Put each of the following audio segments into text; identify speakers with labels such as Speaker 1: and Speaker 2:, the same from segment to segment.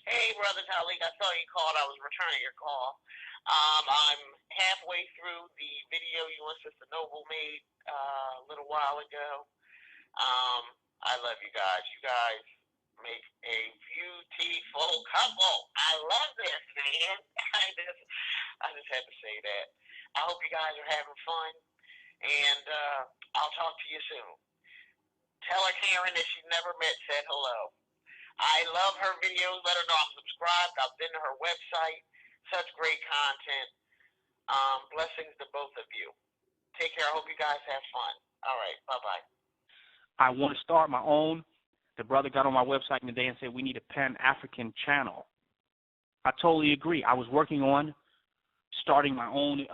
Speaker 1: Hey, Brother Taalik, I saw you called. I was returning your call. I'm halfway through the video you and Sister Noble made a little while ago. I love you guys. You guys make a beautiful couple. I love this, man. I just had to say that. I hope you guys are having fun, and I'll talk to you soon. Tell her Karen that she never met said hello. I love her videos. Let her know I'm subscribed. I've been to her website. Such great content. Blessings to both of you. Take care. I hope you guys have fun. All right. Bye-bye.
Speaker 2: I want to start my own. The brother got on my website today and said we need a Pan-African channel. I totally agree. I was working on starting my own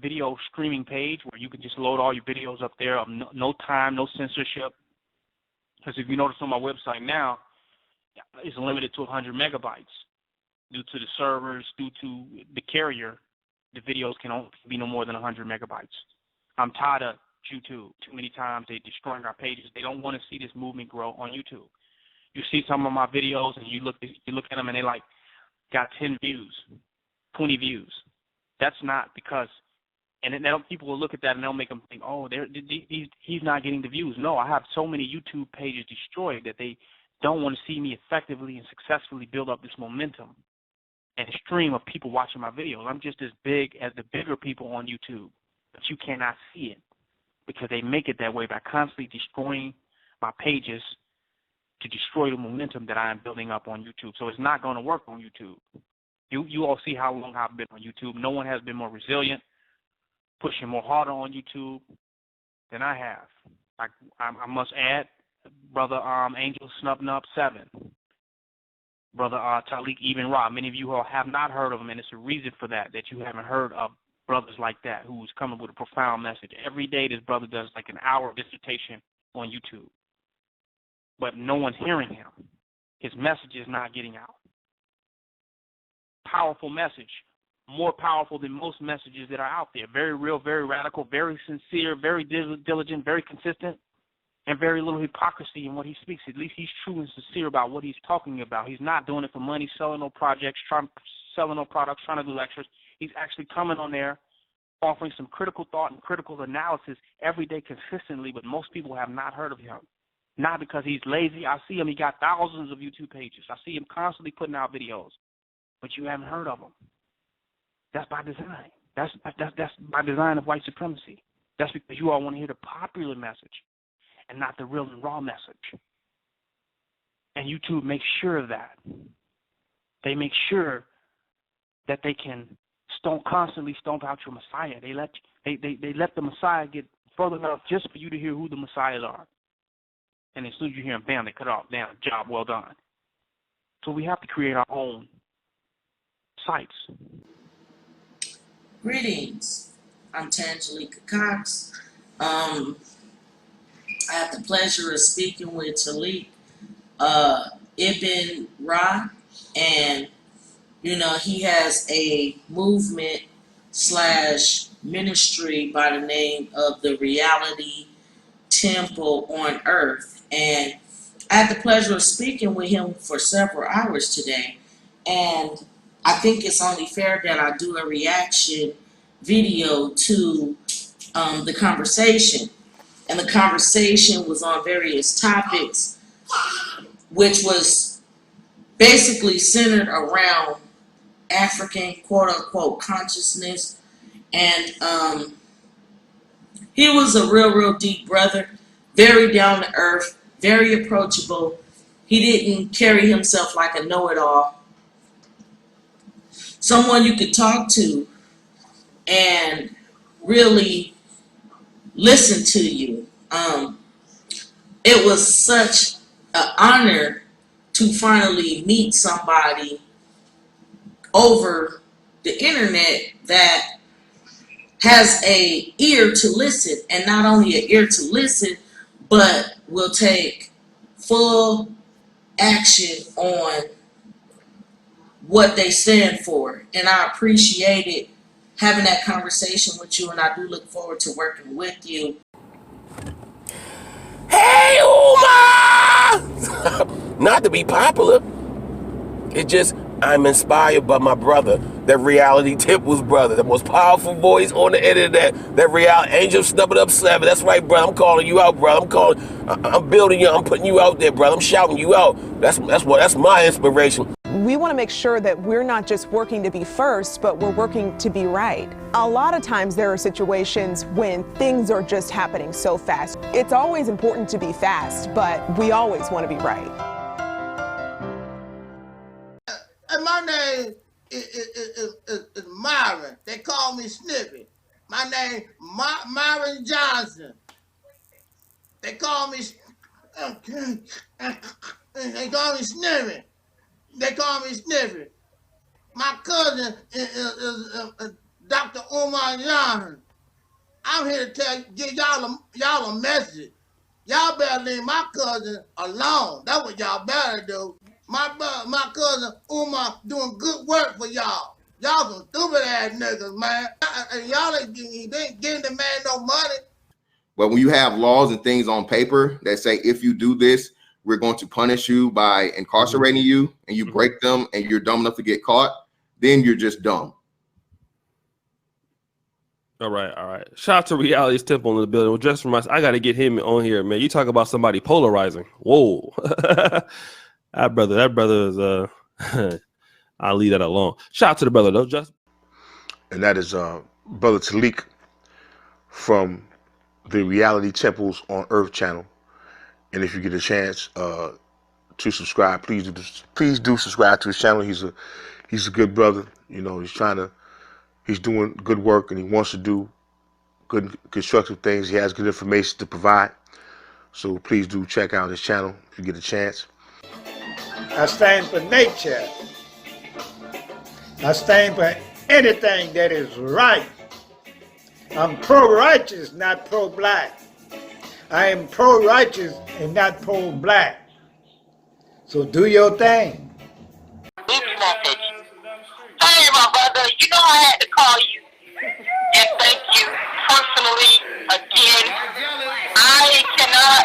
Speaker 2: video streaming page where you can just load all your videos up there of no time, no censorship. Because if you notice on my website now, it's limited to 100 megabytes. Due to the servers, due to the carrier, the videos can only be no more than 100 megabytes. I'm tired of YouTube. Too many times they're destroying our pages. They don't want to see this movement grow on YouTube. You see some of my videos and you look at them and they like got 10 views, 20 views. That's not because, and then people will look at that and they'll make them think, oh, he's not getting the views. No, I have so many YouTube pages destroyed that they don't want to see me effectively and successfully build up this momentum and stream of people watching my videos. I'm just as big as the bigger people on YouTube, but you cannot see it because they make it that way by constantly destroying my pages to destroy the momentum that I am building up on YouTube. So it's not going to work on YouTube. You all see how long I've been on YouTube. No one has been more resilient, pushing more harder on YouTube than I have. I must add, Brother Angel Snubnub 7, Brother Taalik Ibn'rad. Many of you all have not heard of him, and it's a reason for that you haven't heard of brothers like that who's coming with a profound message. Every day this brother does like an hour of dissertation on YouTube, but no one's hearing him. His message is not getting out. Powerful message, more powerful than most messages that are out there. Very real, very radical, very sincere, very diligent, very consistent, and very little hypocrisy in what he speaks. At least he's true and sincere about what he's talking about. He's not doing it for money, selling no projects, selling no products, trying to do lectures. He's actually coming on there, offering some critical thought and critical analysis every day consistently, but most people have not heard of him. Not because he's lazy. I see him. He got thousands of YouTube pages. I see him constantly putting out videos, but you haven't heard of him. That's by design. That's by design of white supremacy. That's because you all want to hear the popular message and not the real and raw message. And YouTube makes sure of that. They make sure that they can constantly stomp out your Messiah. They let the Messiah get further enough just for you to hear who the Messiahs are. And as soon as you hear them, bam, they cut off. Damn, job well done. So we have to create our own sites.
Speaker 3: Greetings. I'm Tangelica Cox. I have the pleasure of speaking with Taalik Ibn'rad, and he has a movement / ministry by the name of the Reality Temple on Earth, and I had the pleasure of speaking with him for several hours today, and I think it's only fair that I do a reaction video to the conversation. And the conversation was on various topics, which was basically centered around African quote-unquote consciousness. And he was a real deep brother, very down to earth, very approachable. He didn't carry himself like a know-it-all. Someone you could talk to and really listen to you. It was such an honor to finally meet somebody over the internet that has an ear to listen, and not only an ear to listen, but will take full action on what they stand for. And I appreciated having that conversation with you, and I do look forward to working with you.
Speaker 4: Hey, Uma! Not to be popular. It just, I'm inspired by my brother, that Reality Temple's brother, the most powerful voice on the internet, that Reality Angel Snubbing Up 7. That's right, brother. I'm calling you out, brother. I'm building you. I'm putting you out there, brother. I'm shouting you out. That's my inspiration.
Speaker 5: We want to make sure that we're not just working to be first, but we're working to be right. A lot of times there are situations when things are just happening so fast. It's always important to be fast, but we always want to be right.
Speaker 6: And my name is Myron. They call me Sniffy. My name Myron Johnson. They call me Sniffy. They call me Sniffy. My cousin is Dr. Umar Johnson. I'm here to give y'all a message. Y'all better leave my cousin alone. That's what y'all better do. My cousin Umar doing good work for y'all. Y'all some stupid ass niggas, man. And y'all ain't giving the man no money.
Speaker 7: But when you have laws and things on paper that say, if you do this, we're going to punish you by incarcerating you, and you break them and you're dumb enough to get caught, then you're just dumb.
Speaker 8: All right. Shout out to Reality's Temple in the building. Well, just for myself, I got to get him on here, man. You talk about somebody polarizing. Whoa. That brother is, I'll leave that alone. Shout out to the brother, though, Justin.
Speaker 9: And that is Brother Taalik from the Reality Temples on Earth channel. And if you get a chance to subscribe, please do subscribe to his channel. He's a good brother. You know, he's doing good work, and he wants to do good constructive things. He has good information to provide. So please do check out his channel if you get a chance.
Speaker 10: I stand for nature. I stand for anything that is right. I'm pro-righteous, not pro-black. I am pro-righteous and not pro-black. So do your thing.
Speaker 1: Hey, my brother, you know I had to call you and thank you personally again. I cannot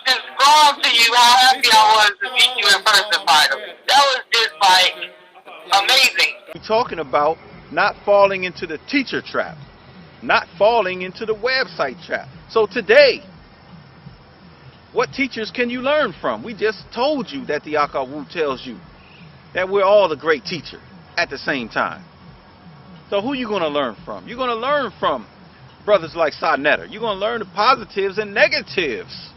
Speaker 1: describe to you how happy I was to meet you in person finally. That was just like amazing.
Speaker 11: We're talking about not falling into the teacher trap, not falling into the website trap. So today, what teachers can you learn from? We just told you that the Akawu tells you that we're all the great teacher at the same time. So who you going to learn from? You're going to learn from brothers like Sa-Neter. You're going to learn the positives and negatives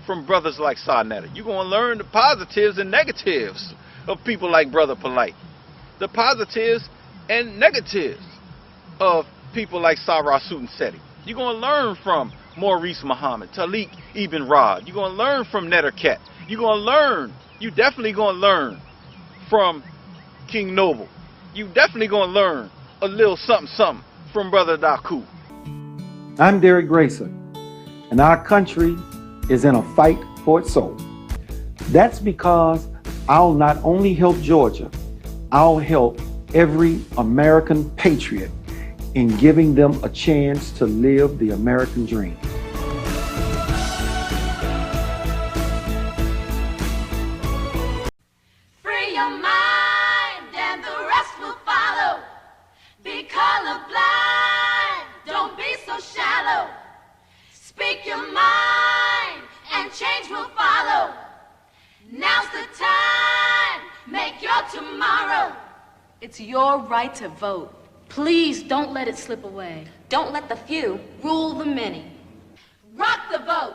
Speaker 11: from brothers like Sa-Neter. You're going to learn the positives and negatives of people like Brother Polite. The positives and negatives of people like Sarah Sutanseti. You're going to learn from Maurice Muhammad, Taalik Ibn'rad. You're going to learn from Netterket. You're going to learn, you definitely going to learn from King Noble. You definitely going to learn a little something from Brother Daku.
Speaker 12: I'm Derek Grayson, and our country is in a fight for its soul. That's because I'll not only help Georgia, I'll help every American patriot in giving them a chance to live the American dream.
Speaker 13: Free your mind and the rest will follow. Be colorblind, don't be so shallow. Speak your mind and change will follow. Now's the time, make your tomorrow.
Speaker 14: It's your right to vote. Please don't let it slip away. Don't let the few rule the many.
Speaker 13: Rock the vote.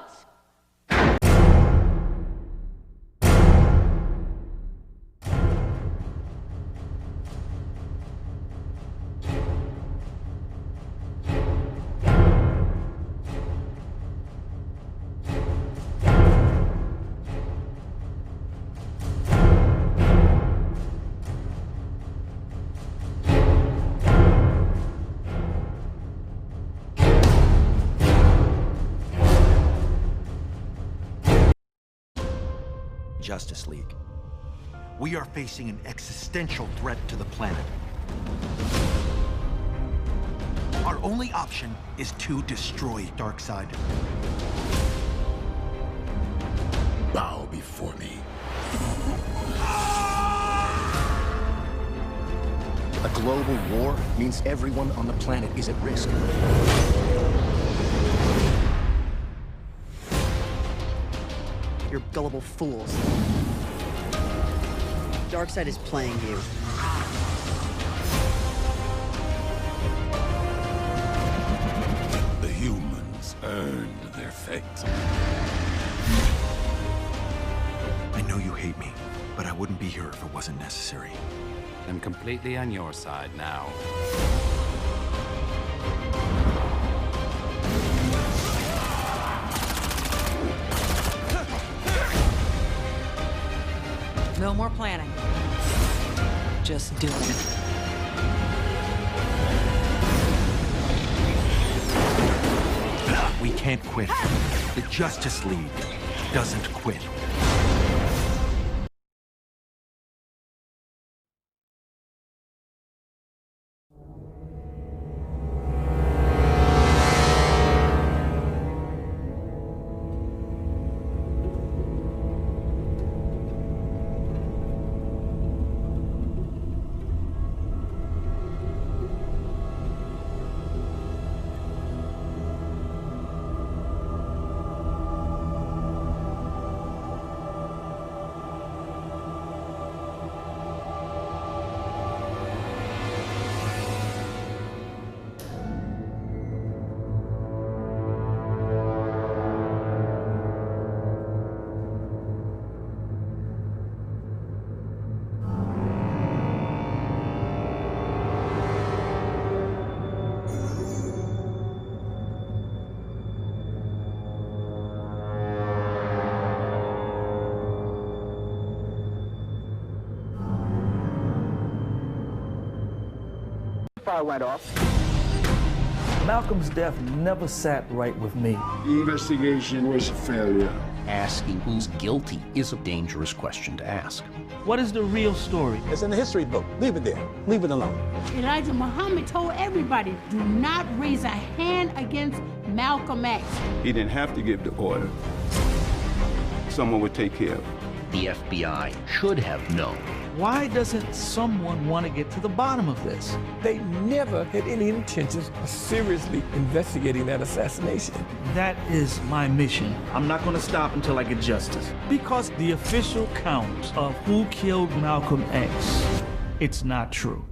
Speaker 15: Justice League. We are facing an existential threat to the planet. Our only option is to destroy Darkseid.
Speaker 16: Bow before me.
Speaker 15: global war means everyone on the planet is at risk.
Speaker 16: You're gullible fools. Darkseid is playing you.
Speaker 17: The humans earned their fate.
Speaker 15: I know you hate me, but I wouldn't be here if it wasn't necessary.
Speaker 18: I'm completely on your side now.
Speaker 19: No more planning. Just do it.
Speaker 15: We can't quit. The Justice League doesn't quit.
Speaker 20: Fire went off. Malcolm's death never sat right with me.
Speaker 21: The investigation was a failure.
Speaker 22: Asking who's guilty is a dangerous question to ask.
Speaker 20: What is the real story?
Speaker 21: It's in the history book. Leave it there. Leave it alone.
Speaker 23: Elijah Muhammad told everybody, do not raise a hand against Malcolm X.
Speaker 21: He didn't have to give the order. Someone would take care of it.
Speaker 22: The FBI should have known.
Speaker 20: Why doesn't someone want to get to the bottom of this?
Speaker 21: They never had any intentions of seriously investigating that assassination.
Speaker 20: That is my mission. I'm not going to stop until I get justice. Because the official count of who killed Malcolm X, it's not true.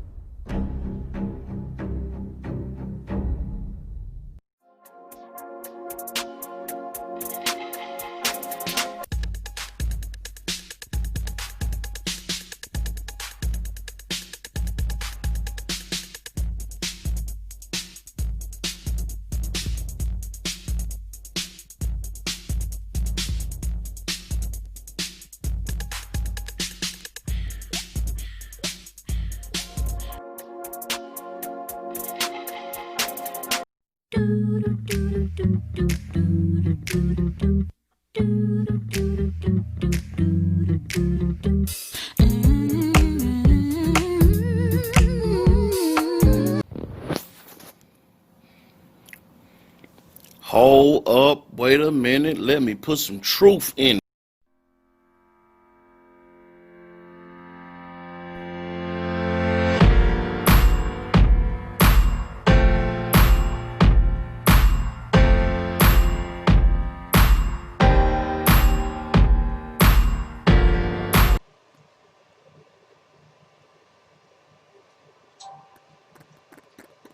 Speaker 24: Hold up, wait a minute, let me put some truth in.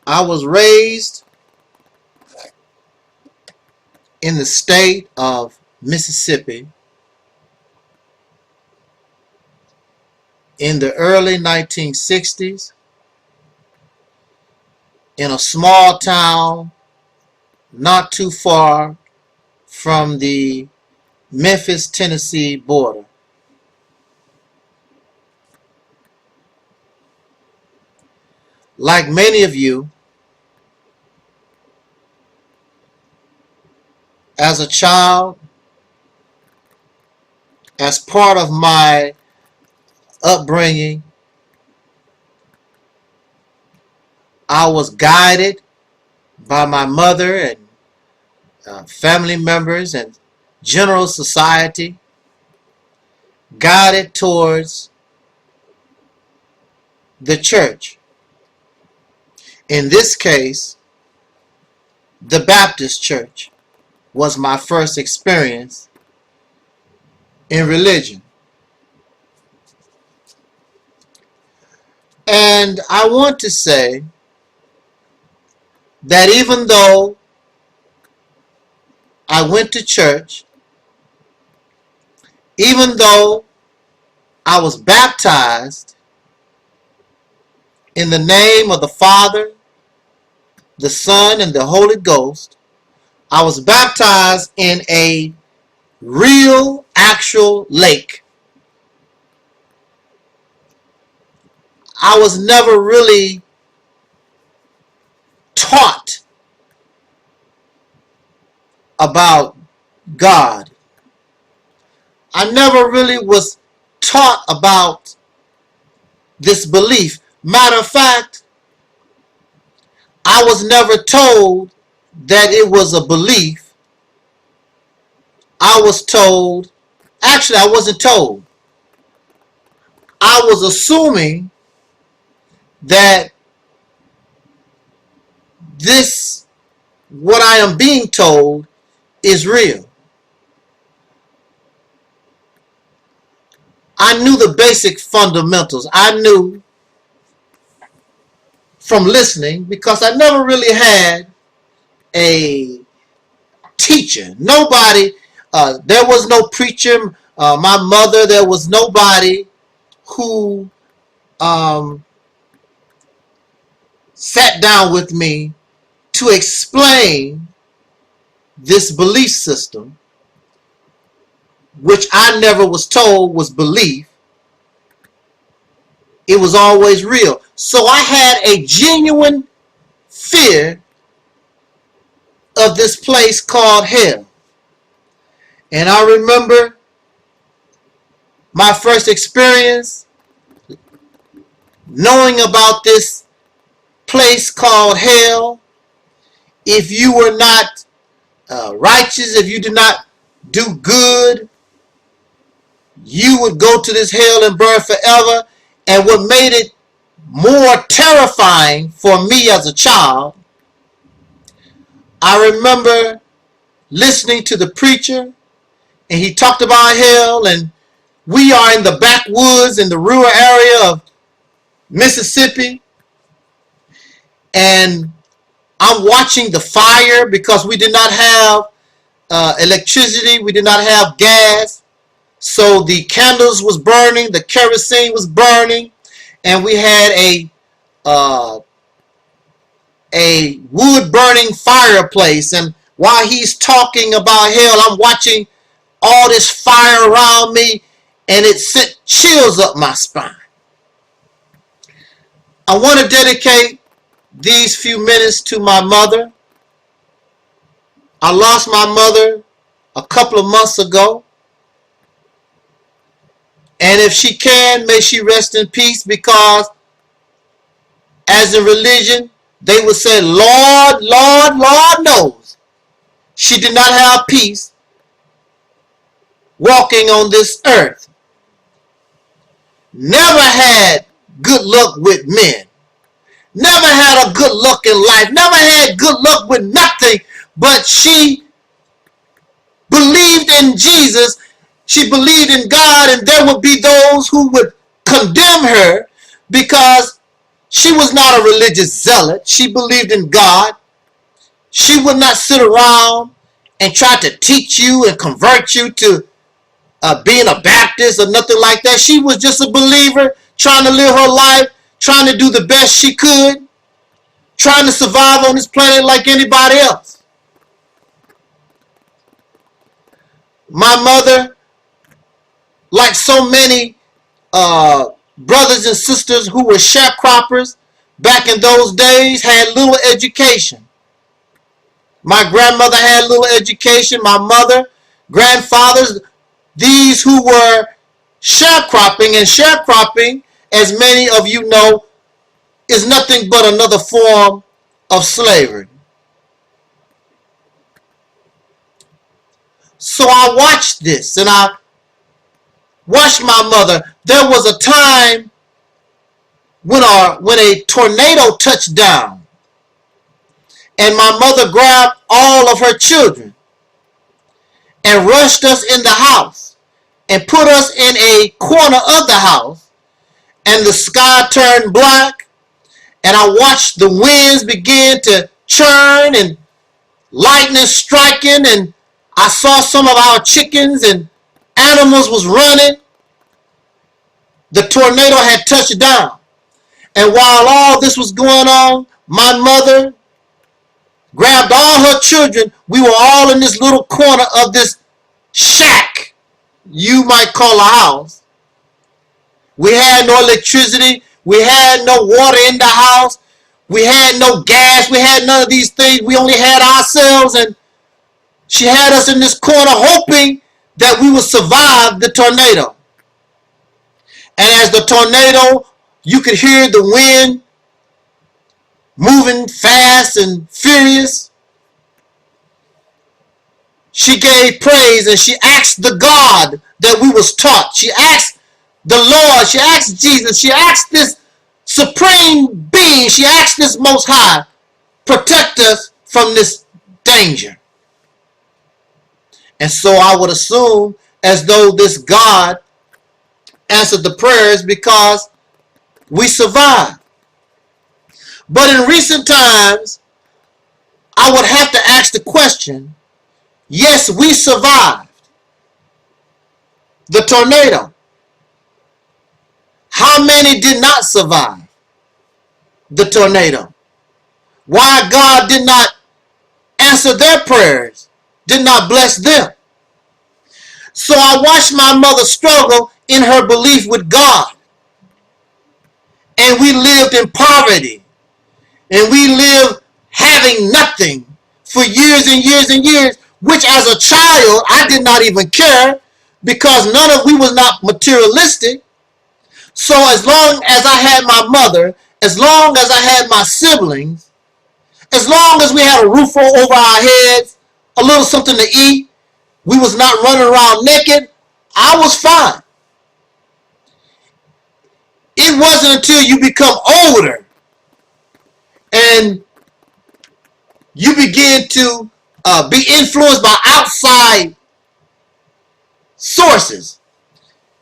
Speaker 25: I was raised in the state of Mississippi in the early 1960s in a small town not too far from the Memphis, Tennessee border. Like many of you, as a child, as part of my upbringing, I was guided by my mother and family members and general society, guided towards the church. In this case, the Baptist church was my first experience in religion. And I want to say that even though I went to church, even though I was baptized in the name of the Father, the Son, and the Holy Ghost, I was baptized in a real, actual lake. I was never really taught about God. I never really was taught about this belief. Matter of fact, I was never told that it was a belief. I was told, actually I wasn't told. I was assuming that this, what I am being told, is real. I knew the basic fundamentals. I knew from listening, because I never really had a teacher. Nobody, there was no preacher. My mother, there was nobody who sat down with me to explain this belief system, which I never was told was belief. It was always real. So I had a genuine fear of this place called hell. And I remember my first experience knowing about this place called hell. If you were not righteous, if you did not do good, you would go to this hell and burn forever. And what made it more terrifying for me as a child, I remember listening to the preacher, and he talked about hell, and we are in the backwoods in the rural area of Mississippi, and I'm watching the fire because we did not have electricity, we did not have gas, so the candles was burning, the kerosene was burning, and we had a wood burning fireplace. And while he's talking about hell, I'm watching all this fire around me, and it sent chills up my spine. I want to dedicate these few minutes to my mother. I lost my mother a couple of months ago. And if she can, may she rest in peace, because as in religion, they would say, Lord, Lord, Lord knows she did not have peace walking on this earth. Never had good luck with men. Never had a good luck in life. Never had good luck with nothing. But she believed in Jesus. She believed in God, and there would be those who would condemn her because she was not a religious zealot. She believed in God. She would not sit around and try to teach you and convert you to being a Baptist or nothing like that. She was just a believer trying to live her life, trying to do the best she could, trying to survive on this planet like anybody else. My mother, like so many brothers and sisters who were sharecroppers back in those days, had little education. My grandmother had little education. My mother, grandfathers, these who were sharecropping, and sharecropping, as many of you know, is nothing but another form of slavery. So I watched this, and I watched my mother. There was a time when a tornado touched down And my mother grabbed all of her children and rushed us in the house and put us in a corner of the house, and the sky turned black, and I watched the winds begin to churn and lightning striking, and I saw some of our chickens and animals was running. The tornado had touched down, and while all this was going on, my mother grabbed all her children. We were all in this little corner of this shack, you might call a house. We had no electricity. We had no water in the house. We had no gas. We had none of these things. We only had ourselves, and she had us in this corner hoping that we would survive the tornado. And as the tornado, you could hear the wind moving fast and furious. She gave praise, and she asked the God that we was taught. She asked the Lord. She asked Jesus. She asked this supreme being. She asked this Most High, protect us from this danger. And so I would assume as though this God answered the prayers because we survived. But in recent times, I would have to ask the question, yes, we survived the tornado. How many did not survive the tornado? Why God did not answer their prayers, did not bless them? So I watched my mother struggle in her belief with God. And we lived in poverty. And we lived having nothing for years and years and years, which as a child I did not even care, because we was not materialistic. So as long as I had my mother, as long as I had my siblings, as long as we had a roof over our heads, a little something to eat, we was not running around naked, I was fine. It wasn't until you become older and you begin to be influenced by outside sources.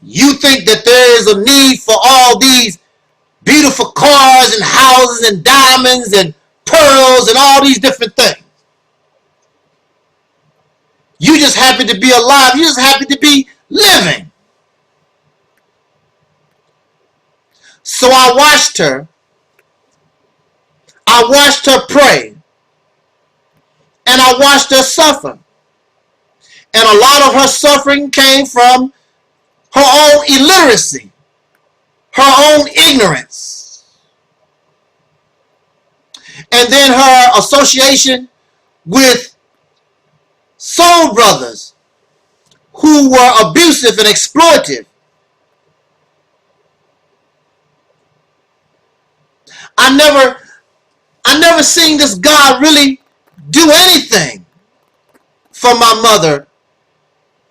Speaker 25: You think that there is a need for all these beautiful cars and houses and diamonds and pearls and all these different things. You just happy to be alive. You just happy to be living. So I watched her. I watched her pray. And I watched her suffer. And a lot of her suffering came from her own illiteracy, her own ignorance, and then her association with soul brothers who were abusive and exploitive. I never seen this God really do anything for my mother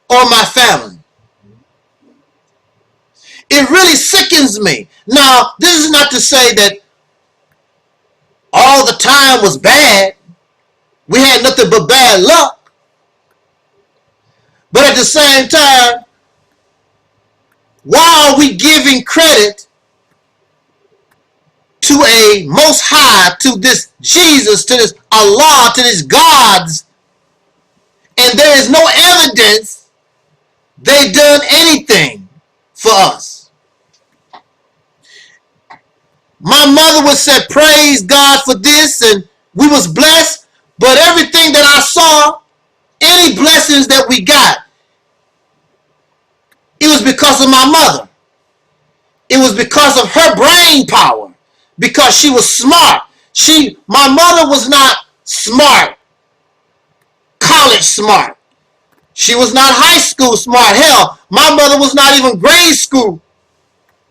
Speaker 25: or my family. It really sickens me. Now, this is not to say that all the time was bad. We had nothing but bad luck. But at the same time, why are we giving credit to a Most High, to this Jesus, to this Allah, to these gods, and there is no evidence they done anything for us? My mother would say, praise God for this, and we was blessed, but everything that I saw, any blessings that we got, it was because of my mother. It was because of her brain power, because she was smart. My mother was not smart, college smart. She was not high school smart. Hell, my mother was not even grade school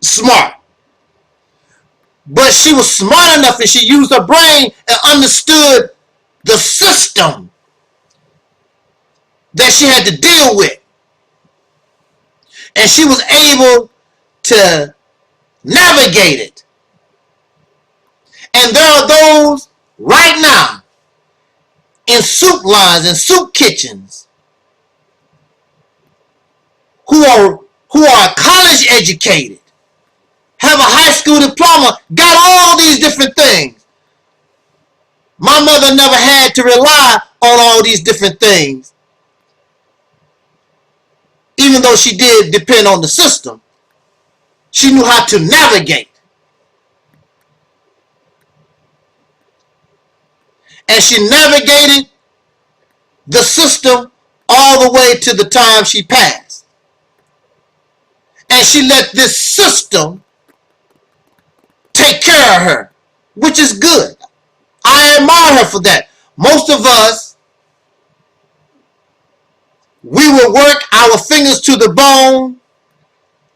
Speaker 25: smart. But she was smart enough, and she used her brain and understood the system that she had to deal with. And she was able to navigate it. And there are those right now in soup lines and soup kitchens, who are college educated, have a high school diploma, got all these different things. My mother never had to rely on all these different things, even though she did depend on the system. She knew how to navigate. And she navigated the system all the way to the time she passed. And she let this system take care of her, which is good. I admire her for that. Most of us, we will work our fingers to the bone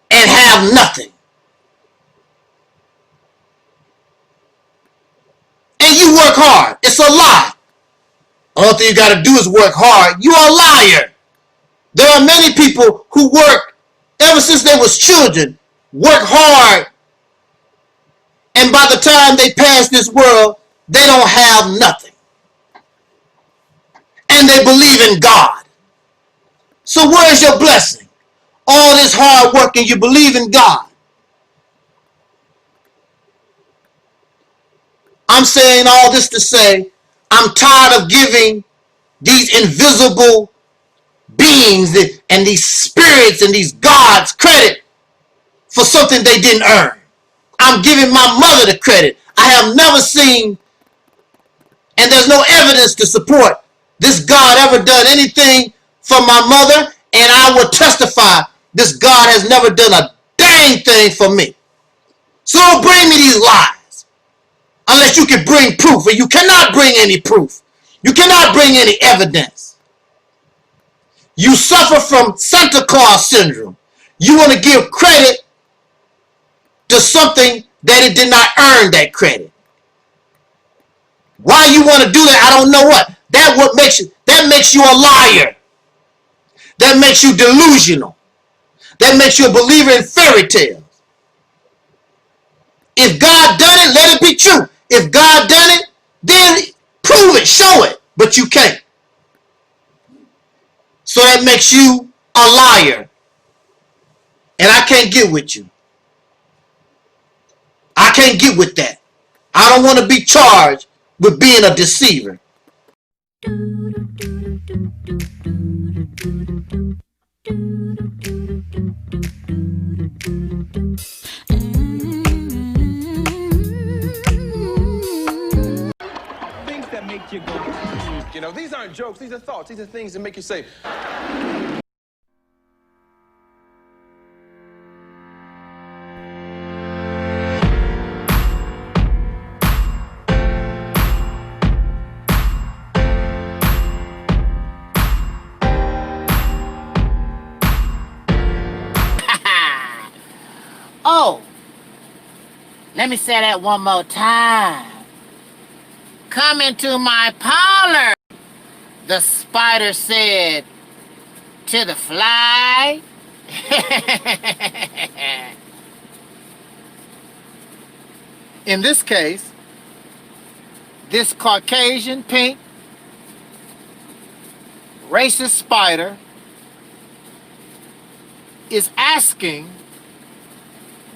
Speaker 25: and have nothing. And you work hard. It's a lie. All thing you got to do is work hard. You're a liar. There are many people who work ever since they was children, work hard, and by the time they pass this world, they don't have nothing. And they believe in God. So where's your blessing? All this hard work and you believe in God. I'm saying all this to say, I'm tired of giving these invisible beings and these spirits and these gods credit for something they didn't earn. I'm giving my mother the credit. I have never seen, and there's no evidence to support this God ever done anything for my mother, and I will testify this God has never done a dang thing for me. So don't bring me these lies unless you can bring proof, and you cannot bring any proof. You cannot bring any evidence. You suffer from Santa Claus syndrome. You want to give credit to something that it did not earn that credit. Why you want to do that, I don't know what. That makes you a liar. That makes you delusional. That makes you a believer in fairy tales. If God done it, let it be true. If God done it, then prove it, show it. But you can't. So that makes you a liar. And I can't get with you. I can't get with that. I don't want to be charged with being a deceiver.
Speaker 21: Things that make you go, you know, these aren't jokes, these are thoughts, these are things that make you say,
Speaker 2: Oh, let me say that one more time. Come into my parlor, the spider said to the fly. In this case, this Caucasian pink racist spider is asking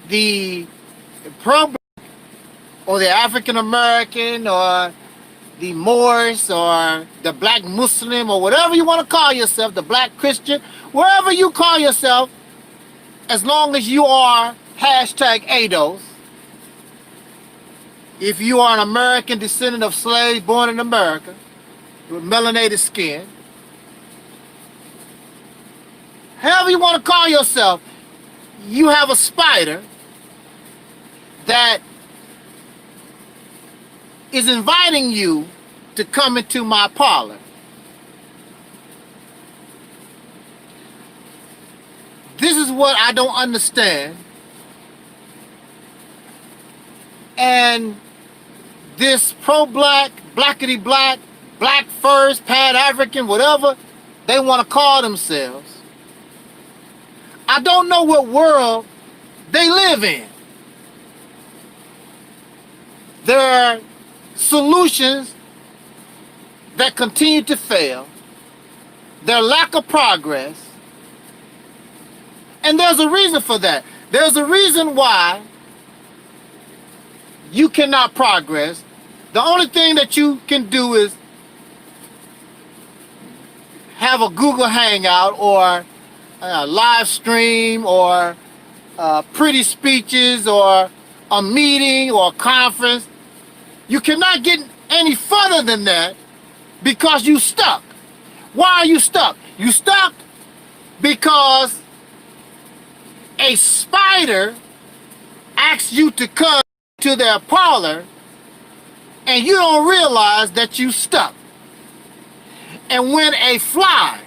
Speaker 2: the pro or the African American or the Moors or the black Muslim or whatever you want to call yourself, the black Christian, wherever you call yourself, as long as you are hashtag ADOS, if you are an American descendant of slaves born in America with melanated skin, however you want to call yourself, you have a spider that is inviting you to come into my parlor. This is what I don't understand. And this pro-black, blackity-black, black first, pan-African, whatever they want to call themselves, I don't know what world they live in. There are solutions that continue to fail, their lack of progress, and there's a reason for that. There's a reason why you cannot progress. The only thing that you can do is have a Google Hangout or a live stream or pretty speeches or a meeting or a conference. You cannot get any further than that because you stuck. Why are you stuck? You stuck because a spider asks you to come to their parlor and you don't realize that you stuck. And when a fly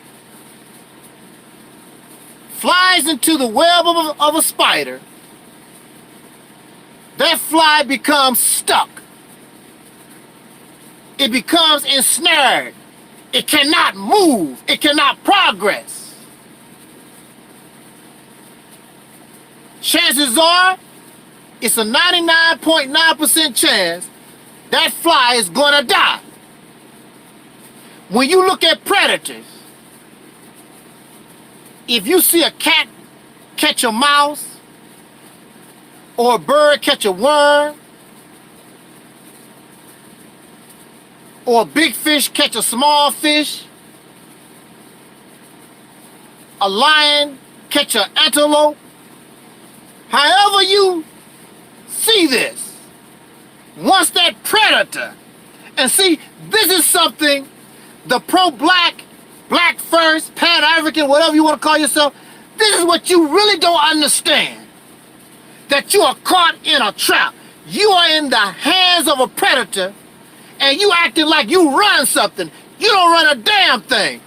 Speaker 2: flies into the web of a spider, that fly becomes stuck. It becomes ensnared. It cannot move. It cannot progress. Chances are, it's a 99.9% chance that fly is going to die. When you look at predators, if you see a cat catch a mouse or a bird catch a worm or a big fish catch a small fish, a lion catch an antelope, however you see this, once that predator, and see, this is something the pro-black, black first, pan-African, whatever you want to call yourself, this is what you really don't understand. That you are caught in a trap. You are in the hands of a predator and you acting like you run something. You don't run a damn thing.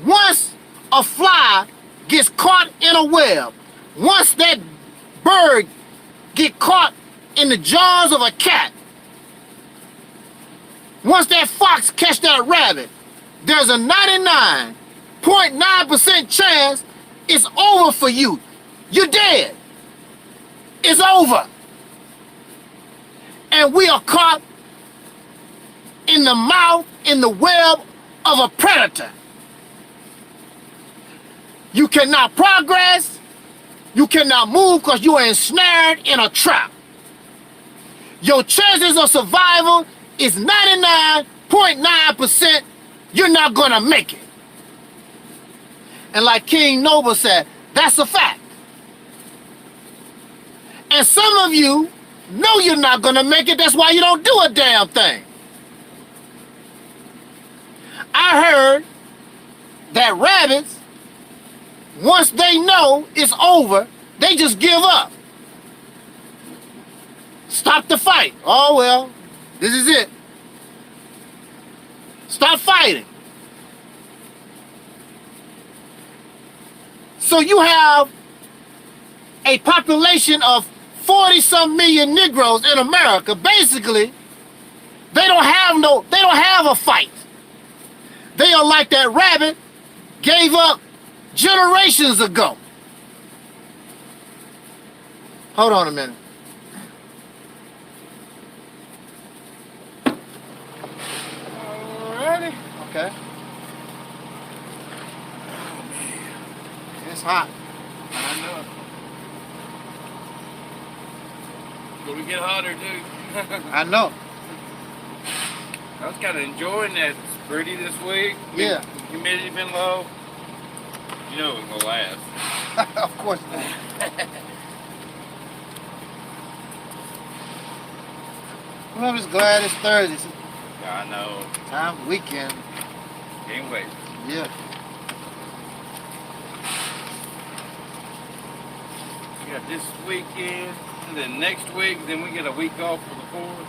Speaker 2: Once a fly gets caught in a web, once that bird get caught in the jaws of a cat, once that fox catch that rabbit, there's a 99.9% chance it's over for you. You're dead. It's over. And we are caught in the mouth, in the web of a predator. You cannot progress. You cannot move because you are ensnared in a trap. Your chances of survival is 99.9%. You're not gonna make it. And like King Noble said, that's a fact. And some of you know you're not gonna make it, that's why you don't do a damn thing. I heard that rabbits, once they know it's over, they just give up. Stop the fight. Oh well, this is it. Stop fighting. So you have a population of 40-some million Negroes in America. Basically, they don't have a fight. They are like that rabbit gave up generations ago. Hold on a minute. Alrighty. Okay. It's hot.
Speaker 3: I know. It's gonna get hotter too.
Speaker 2: I know.
Speaker 3: I was kind of enjoying that. It's pretty this week.
Speaker 2: Yeah.
Speaker 3: Humidity been low. You know it's gonna last.
Speaker 2: Of course not. Well, I'm just glad it's Thursday.
Speaker 3: I know.
Speaker 2: Time for weekend.
Speaker 3: Can't wait.
Speaker 2: Yeah.
Speaker 3: We got this weekend, and then next week, then we get a week off for the 4th.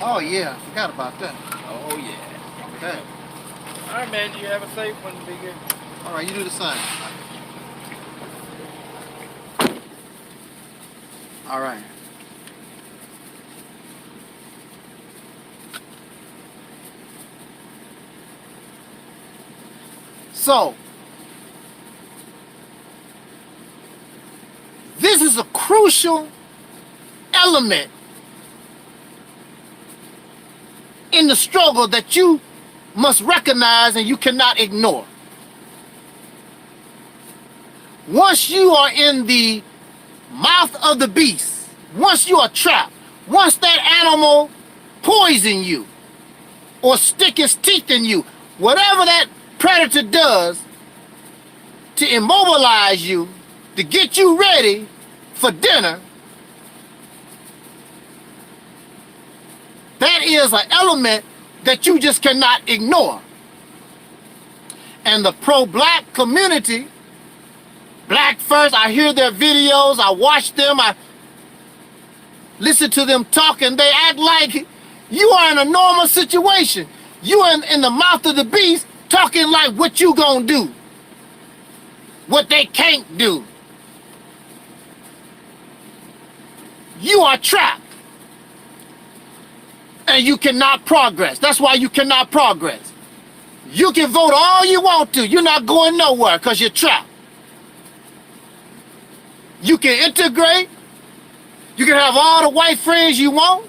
Speaker 2: Oh yeah, I forgot about that.
Speaker 3: Oh yeah.
Speaker 2: Okay.
Speaker 3: All right, man. You have a safe one. Be good.
Speaker 2: All right, you do the same. All right. So, this is a crucial element in the struggle that you must recognize and you cannot ignore. Once you are in the mouth of the beast, once you are trapped, once that animal poisons you or stick its teeth in you, whatever that predator does to immobilize you, to get you ready for dinner, that is an element that you just cannot ignore. And the pro-black community, Black First, I hear their videos, I watch them, I listen to them talk, and they act like you are in a normal situation. You are in the mouth of the beast talking like what you gonna do, what they can't do. You are trapped. And you cannot progress. That's why you cannot progress. You can vote all you want to. You're not going nowhere because you're trapped. You can integrate. You can have all the white friends you want.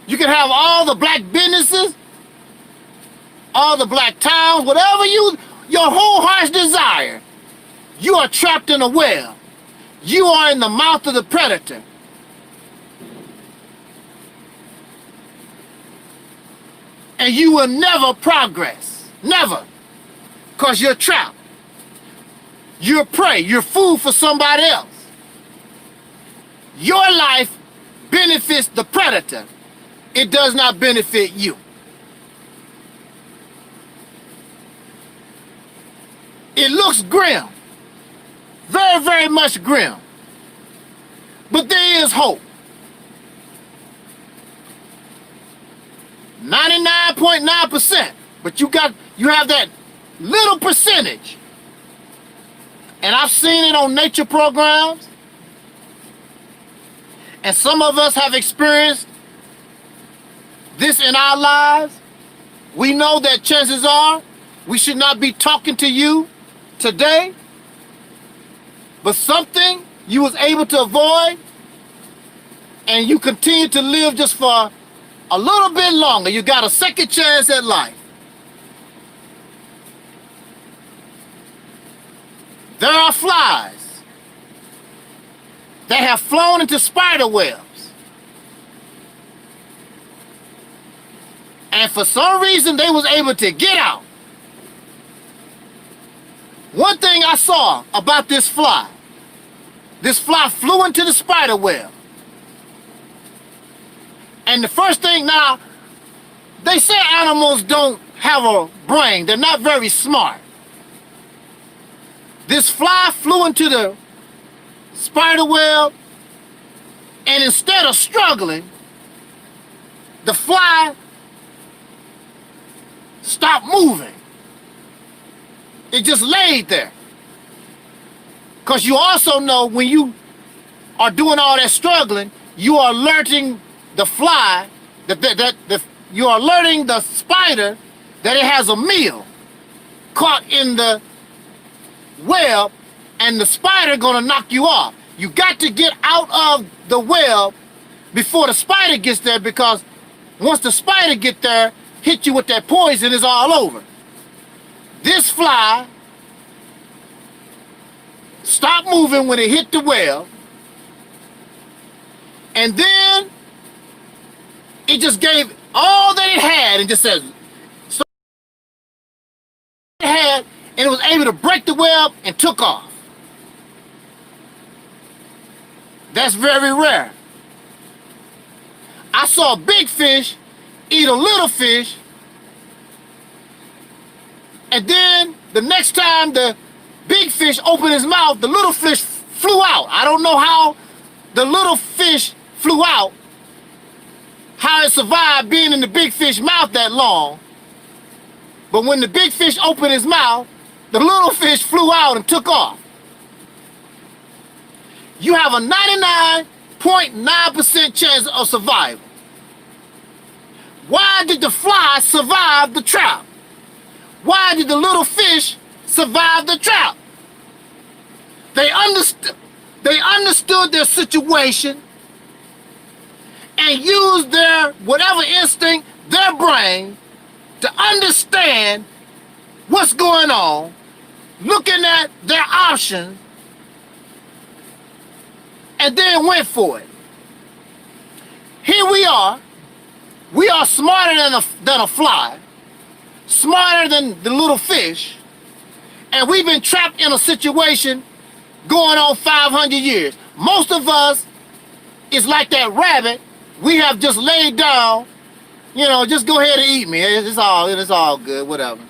Speaker 2: You can have all the black businesses, all the black towns, whatever your whole heart's desire. You are trapped in a well. You are in the mouth of the predator. And you will never progress. Never. Because you're trapped. You're prey. You're food for somebody else. Your life benefits the predator. It does not benefit you. It looks grim. Very, very much grim. But there is hope. 99.9%, but you have that little percentage. And I've seen it on nature programs. And some of us have experienced this in our lives. We know that chances are we should not be talking to you today, but something you was able to avoid, and you continue to live just for a little bit longer. You got a second chance at life. There are flies that have flown into spider webs. And for some reason, they was able to get out. One thing I saw about this fly flew into the spider web. And the first thing, now, they say animals don't have a brain. They're not very smart. This fly flew into the spider web, and instead of struggling, the fly stopped moving. It just laid there. Because you also know when you are doing all that struggling, you are alerting the fly, you are alerting the spider that it has a meal caught in the web, and the spider gonna knock you off. You got to get out of the web before the spider gets there, because once the spider get there, hit you with that poison, is all over. This fly stopped moving when it hit the web, and then it just gave all that it had and just said, so it had, and it was able to break the web and took off. That's very rare. I saw a big fish eat a little fish, and then the next time the big fish opened his mouth, the little fish flew out. I don't know how the little fish flew out, how it survived being in the big fish mouth that long. But when the big fish opened his mouth, the little fish flew out and took off. You have a 99.9% chance of survival. Why did the fly survive the trap? Why did the little fish survive the trap? They understood their situation and used their whatever instinct, their brain, to understand what's going on, looking at their options, and then went for it. Here we are smarter than a fly, smarter than the little fish, and we've been trapped in a situation going on 500 years. Most of us is like that rabbit. We have just laid down, you know, just go ahead and eat me. It's all good, whatever.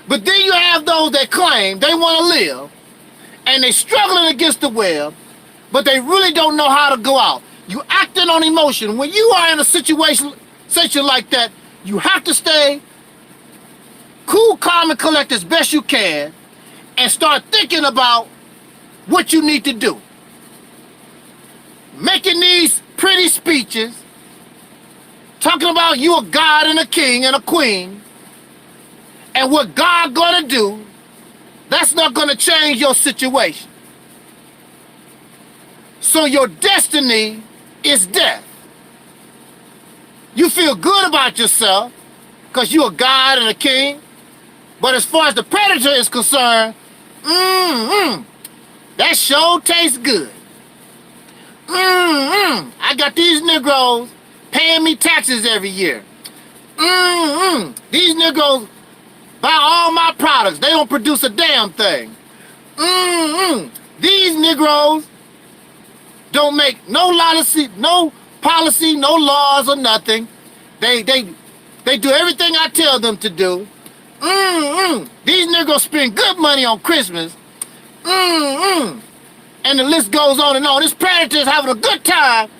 Speaker 2: But then you have those that claim they want to live, and they're struggling against the web, but they really don't know how to go out. You acting on emotion. When you are in a situation like that, you have to stay cool, calm, and collect as best you can, and start thinking about what you need to do. Making these pretty speeches, talking about you a god and a king and a queen, and what God gonna do, that's not gonna change your situation. So your destiny is death. You feel good about yourself because you're a god and a king, but as far as the predator is concerned, that sure tastes good. I got these Negroes paying me taxes every year. These Negroes buy all my products. They don't produce a damn thing. These Negroes don't make no policy, no laws or nothing. They do everything I tell them to do. These Negroes spend good money on Christmas. And the list goes on and on. This predator is having a good time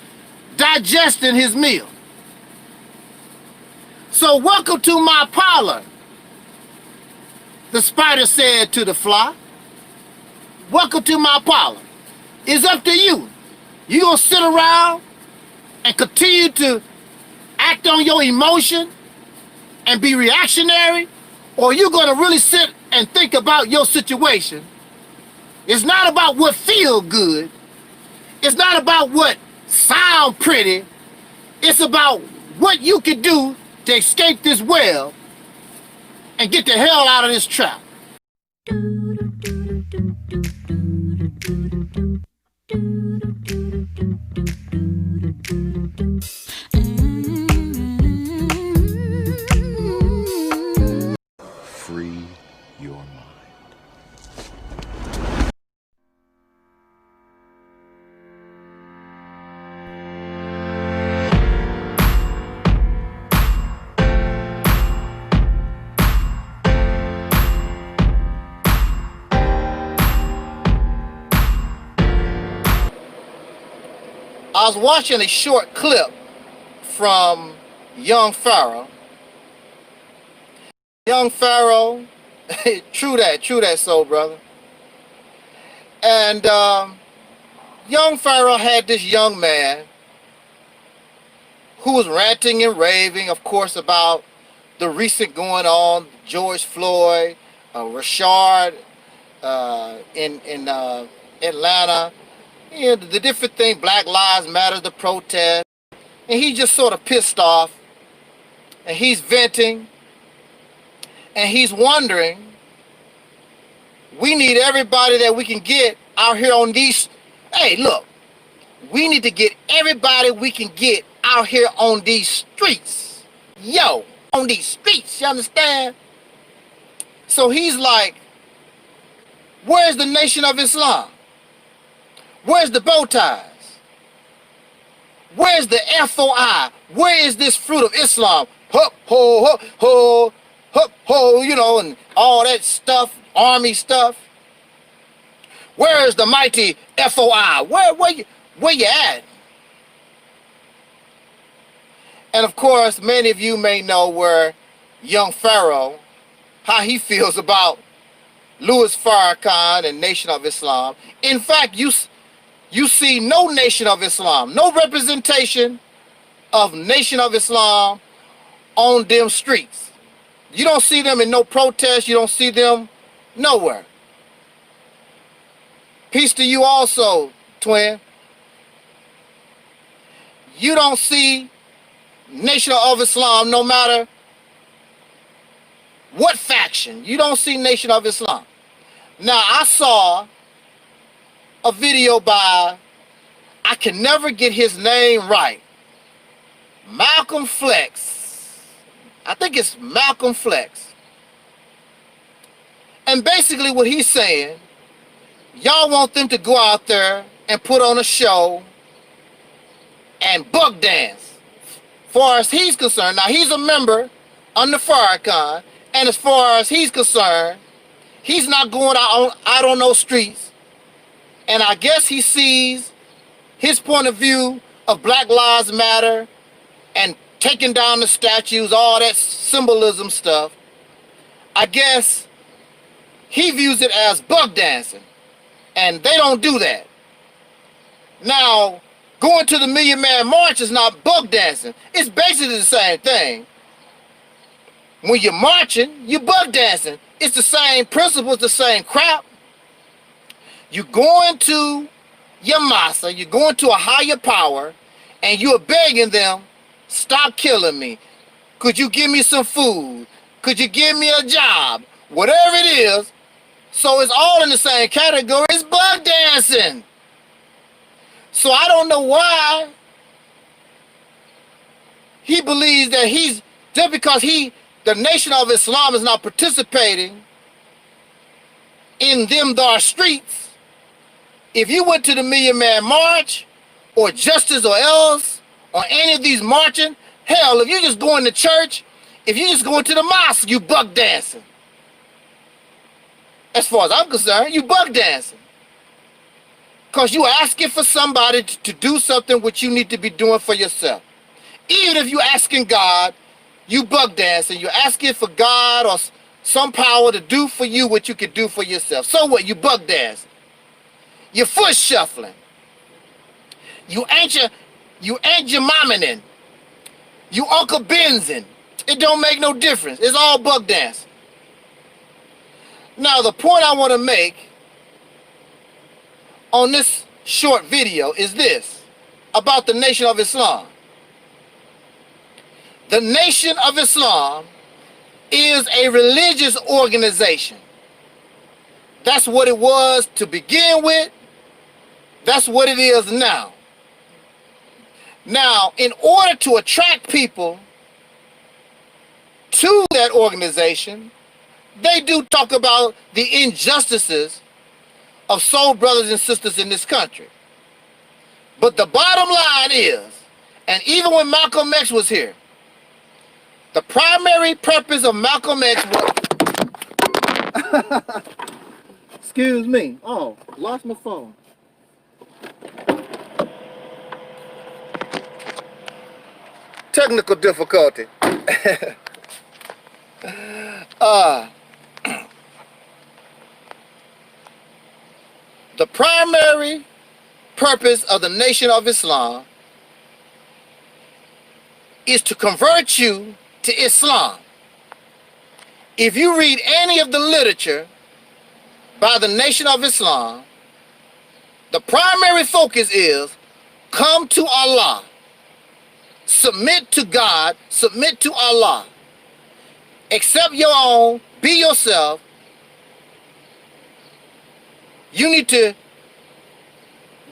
Speaker 2: digesting his meal. So welcome to my parlor, the spider said to the fly. Welcome to my parlor. It's up to you. You gonna sit around and continue to act on your emotion and be reactionary, or you gonna really sit and think about your situation? It's not about what feel good. It's not about what sound pretty. It's about what you can do to escape this web and get the hell out of this trap.
Speaker 15: Free your mind.
Speaker 2: I was watching a short clip from young Pharaoh. Young Pharaoh, true that, soul brother. And young Pharaoh had this young man who was ranting and raving, of course, about the recent going on, George Floyd, Rashard in Atlanta, you know, the different thing, Black Lives Matter, the protest. And he's just sort of pissed off, and he's venting, and he's wondering, we need everybody that we can get out here on these, hey, look, we need to get everybody we can get out here on these streets. Yo, on these streets, you understand? So he's like, where's the Nation of Islam? Where's the bow ties? Where's the FOI? Where is this fruit of Islam? Hup, ho, hup, ho, hup, ho, you know, and all that stuff, army stuff. Where is the mighty FOI? Where you at? And of course, many of you may know where young Pharaoh, how he feels about Louis Farrakhan and Nation of Islam. In fact, you see no Nation of Islam, no representation of Nation of Islam on them streets. You don't see them in no protests. You don't see them nowhere. Peace to you also, twin. You don't see Nation of Islam no matter What faction? You don't see Nation of Islam. Now, I saw a video by, I can never get his name right, Malcolm Flex. I think it's Malcolm Flex. And basically what he's saying, y'all want them to go out there and put on a show and buck dance. Far as he's concerned, now he's a member under Farrakhan, and as far as he's concerned, he's not going out on those streets. And I guess he sees his point of view of Black Lives Matter and taking down the statues, all that symbolism stuff. I guess he views it as buck dancing, and they don't do that. Now, going to the Million Man March is not buck dancing. It's basically the same thing. When you're marching, you're buck dancing. It's the same principles, the same crap. You're going to your massa, you're going to a higher power, and you're begging them, stop killing me. Could you give me some food? Could you give me a job? Whatever it is. So it's all in the same category. It's buck dancing. So I don't know why he believes that he's, just because the Nation of Islam is not participating in them there streets. If you went to the Million Man March or Justice or else or any of these marching, hell, if you're just going to church, if you're just going to the mosque, you buck dancing. As far as I'm concerned, you buck dancing. Because you're asking for somebody to do something which you need to be doing for yourself. Even if you're asking God, you buck dancing. You're asking for God or some power to do for you what you could do for yourself. So what? You buck dancing. You're foot shuffling. You ain't your momming. You Uncle Benzing. It don't make no difference. It's all buck dancing. Now, the point I want to make on this short video is this, about the Nation of Islam. The Nation of Islam is a religious organization. That's what it was to begin with. That's what it is now. Now, in order to attract people to that organization, they do talk about the injustices of soul brothers and sisters in this country. But the bottom line is, and even when Malcolm X was here, the primary purpose of Malcolm X was... Excuse me. Oh, lost my phone. Technical difficulty. The primary purpose of the Nation of Islam is to convert you to Islam. If you read any of the literature by the Nation of Islam, the primary focus is come to Allah, submit to God, submit to Allah, accept your own, be yourself. You need to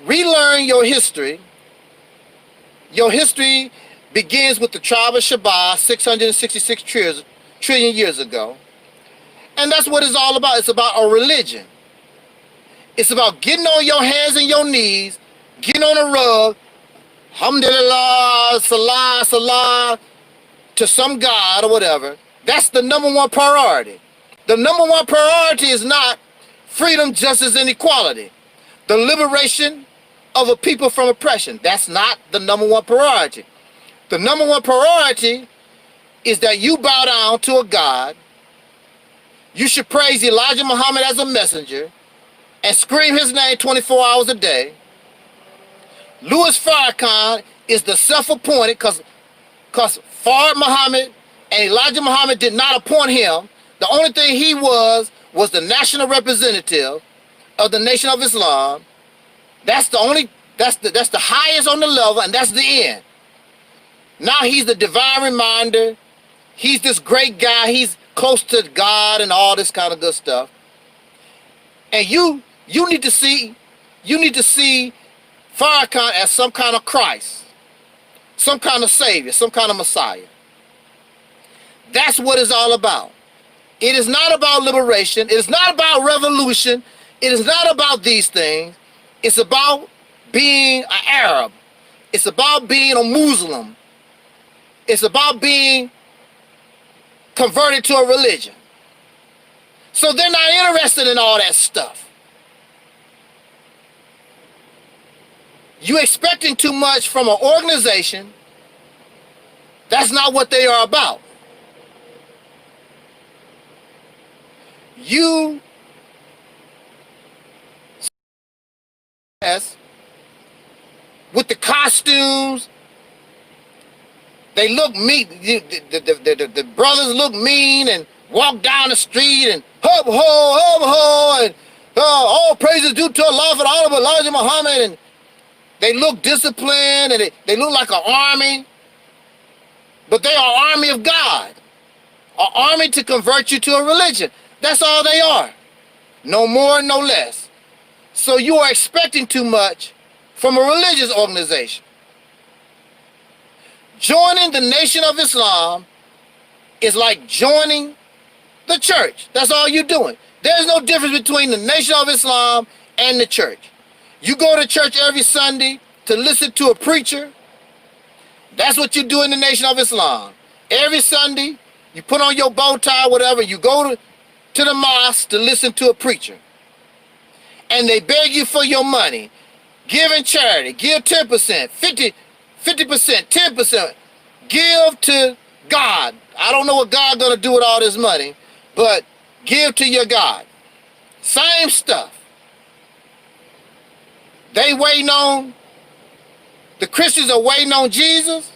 Speaker 2: relearn your history. Your history begins with the tribe of Shabbat 666 trillion years ago. And that's what it's all about. It's about a religion. It's about getting on your hands and your knees, getting on a rug, alhamdulillah, salah, salah, to some God or whatever. That's the number one priority. The number one priority is not freedom, justice, and equality. The liberation of a people from oppression. That's not the number one priority. The number one priority is that you bow down to a God. You should praise Elijah Muhammad as a messenger and scream his name 24 hours a day. Louis Farrakhan is the self-appointed, because Farad Muhammad and Elijah Muhammad did not appoint him. The only thing he was the national representative of the Nation of Islam. That's the highest on the level, and that's the end. Now he's the divine reminder. He's this great guy. He's close to God and all this kind of good stuff. And you need to see Farrakhan as some kind of Christ, some kind of Savior, some kind of Messiah. That's what it's all about. It is not about liberation. It is not about revolution. It is not about these things. It's about being an Arab. It's about being a Muslim. It's about being converted to a religion. So they're not interested in all that stuff. You're expecting too much from an organization. That's not what they are about. You with the costumes, they look mean. The brothers look mean and walk down the street and hub ho, and all praises due to Allah for the honorable Elijah Muhammad, and they look disciplined and they look like an army, but they are an army of God, an army to convert you to a religion. That's all they are, no more, no less. So you are expecting too much from a religious organization. Joining the Nation of Islam is like joining the church. That's all you're doing. There's no difference between the Nation of Islam and the church. You go to church every Sunday to listen to a preacher. That's what you do in the Nation of Islam. Every Sunday, you put on your bow tie, whatever, you go to the mosque to listen to a preacher. And they beg you for your money. Give in charity. Give 10%, 50%, 10%. Give to God. I don't know what God's going to do with all this money, but give to your God. Same stuff. They waiting on, the Christians are waiting on Jesus.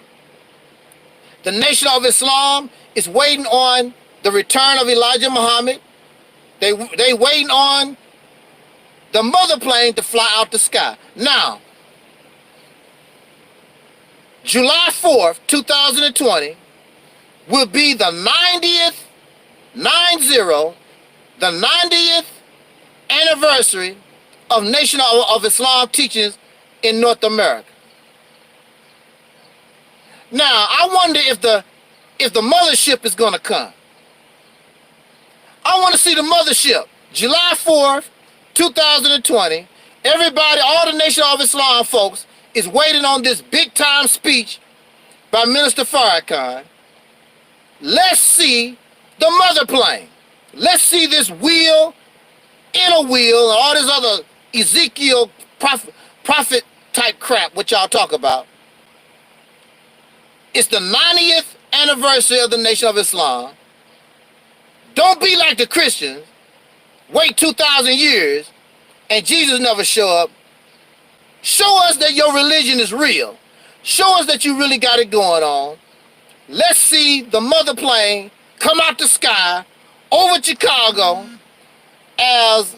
Speaker 2: The Nation of Islam is waiting on the return of Elijah Muhammad. They waiting on the mother plane to fly out the sky. Now, July 4th, 2020 will be the 90th anniversary of Nation of Islam teachings in North America. Now, I wonder if the mothership is going to come. I want to see the mothership. July 4th, 2020, everybody, all the Nation of Islam folks is waiting on this big time speech by Minister Farrakhan. Let's see the mother plane. Let's see this wheel, inner wheel, and all this other Ezekiel prophet type crap, which y'all talk about. It's the 90th anniversary of the Nation of Islam. Don't be like the Christians. Wait 2,000 years and Jesus never show up. Show us that your religion is real. Show us that you really got it going on. Let's see the mother plane come out the sky over Chicago as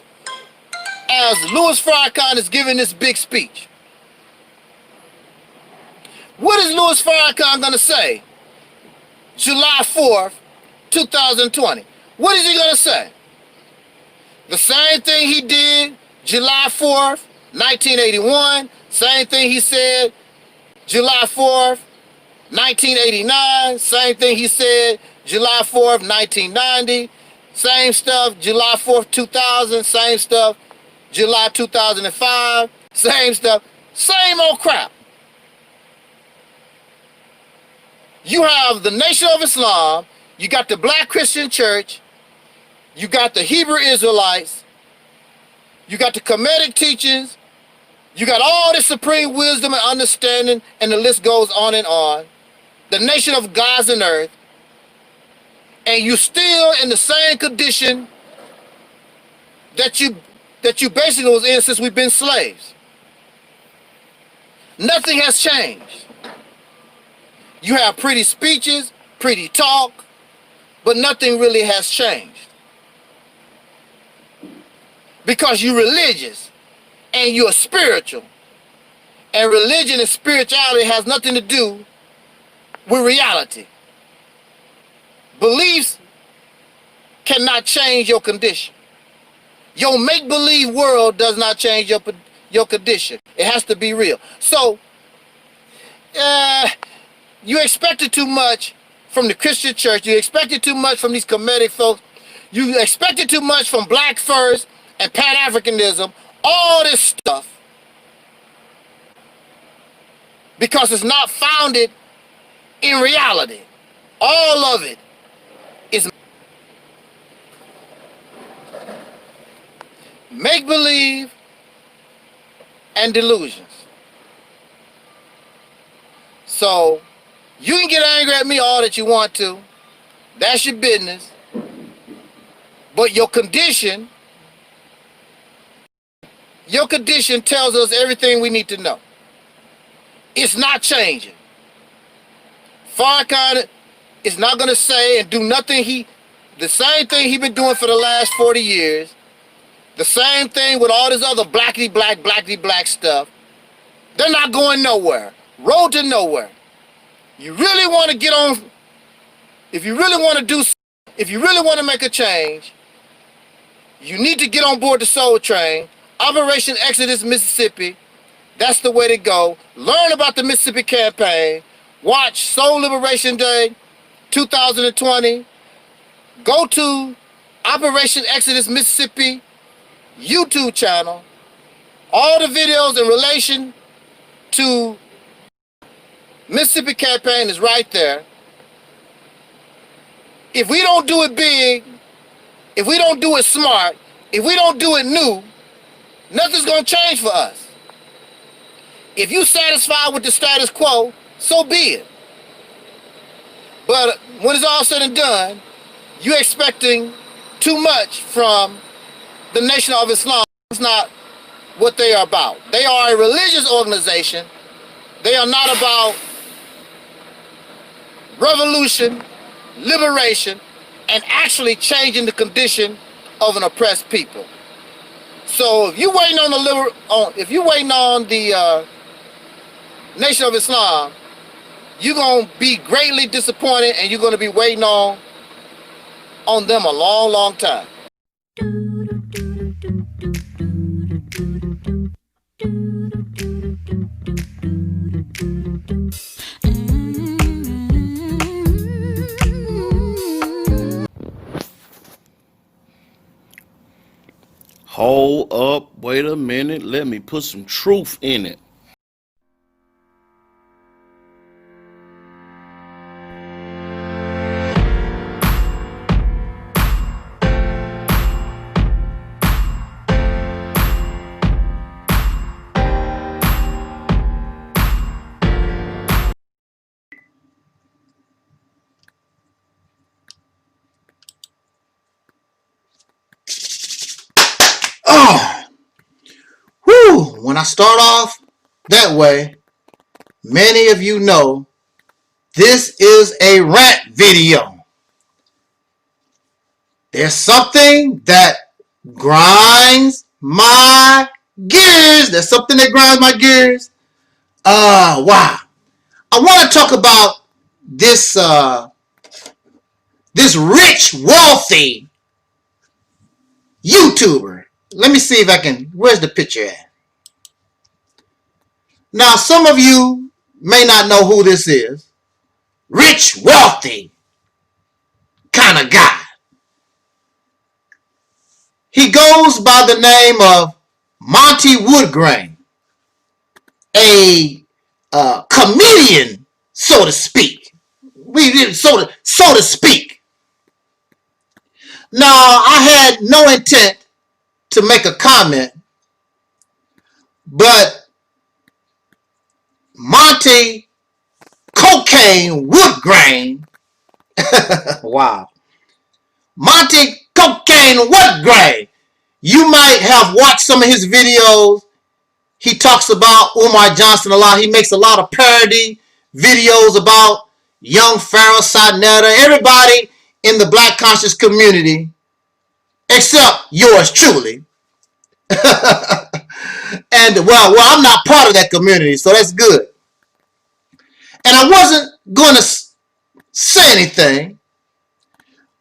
Speaker 2: Louis Farrakhan is giving this big speech. What is Louis Farrakhan going to say? July 4th, 2020. What is he going to say? The same thing he did July 4th, 1981. Same thing he said July 4th, 1989. Same thing he said July 4th, 1990. Same stuff July 4th, 2000. Same stuff July 2005. Same stuff. Same old crap. You have the Nation of Islam. You got the Black Christian Church. You got the Hebrew Israelites. You got the Kemetic teachings. You got all this supreme wisdom and understanding, and the list goes on and on. The nation of gods and earth. And you still in the same condition that you basically was in since we've been slaves. Nothing has changed. You have pretty speeches, pretty talk, but nothing really has changed. Because you're religious and you're spiritual. And religion and spirituality has nothing to do with reality. Beliefs cannot change your condition. Your make-believe world does not change your condition. It has to be real. So, you expected too much from the Christian church. You expected too much from these Kemetic folks. You expected too much from Black First and Pan-Africanism. All this stuff. Because it's not founded in reality. All of it is make-believe and delusions. So, you can get angry at me all that you want to. That's your business. But your condition tells us everything we need to know. It's not changing. Farrakhan is not going to say and do nothing the same thing he's been doing for the last 40 years. The same thing with all this other blackity black stuff. They're not going nowhere. Road to nowhere. You really want to get on, if you really want to make a change, you need to get on board the Soul Train. Operation Exodus Mississippi. That's the way to go. Learn about the Mississippi Campaign. Watch Soul Liberation Day 2020. Go to Operation Exodus Mississippi YouTube channel. All the videos in relation to Mississippi Campaign is right there. If we don't do it big, if we don't do it smart, if we don't do it new, nothing's going to change for us. If you satisfied with the status quo, so be it. But when it's all said and done, you're expecting too much from the Nation of Islam. It's not what they are about. They are a religious organization. They are not about revolution, liberation, and actually changing the condition of an oppressed people. So if you're waiting on the Nation of Islam, you're gonna be greatly disappointed, and you're gonna be waiting on them a long, long time.
Speaker 24: Hold up, wait a minute, let me put some truth in it.
Speaker 25: When I start off that way, many of you know this is a rant video. There's something that grinds my gears. There's something that grinds my gears. Wow. I want to talk about this this rich, wealthy YouTuber. Let me see if I can, where's the picture at? Now, some of you may not know who this is. Rich, wealthy kind of guy. He goes by the name of Monty Woodgrain, a comedian, so to speak. So to speak. Now, I had no intent to make a comment, but Monty Cocaine Woodgrain, wow. Monty Cocaine Woodgrain. You might have watched some of his videos. He talks about Umar Johnson a lot. He makes a lot of parody videos about young Pharaoh Sadnetta, everybody in the black conscious community, except yours truly. And well, I'm not part of that community, so that's good. And I wasn't going to say anything,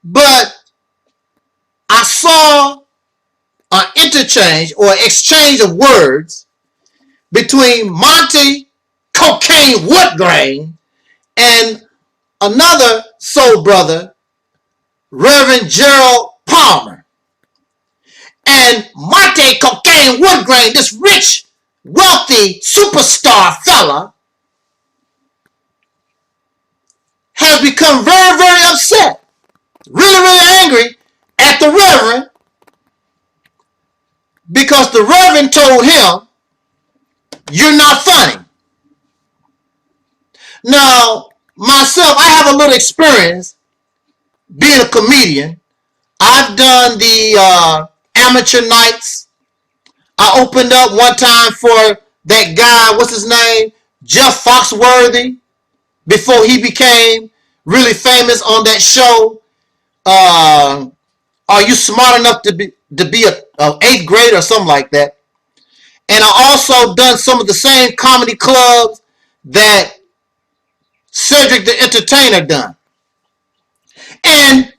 Speaker 25: but saw an interchange or exchange of words between Monty Cocaine Woodgrain and another soul brother, Reverend Gerald Palmer. And Monty Cocaine Woodgrain, this rich, wealthy superstar fella, has become very, very upset, really, really angry at the Reverend, because the Reverend told him, "You're not funny." Now, myself, I have a little experience being a comedian. I've done the amateur nights. I opened up one time for that guy, what's his name? Jeff Foxworthy, before he became really famous on that show. Are you smart enough to be a 8th grader or something like that? And I also done some of the same comedy clubs that Cedric the Entertainer done. And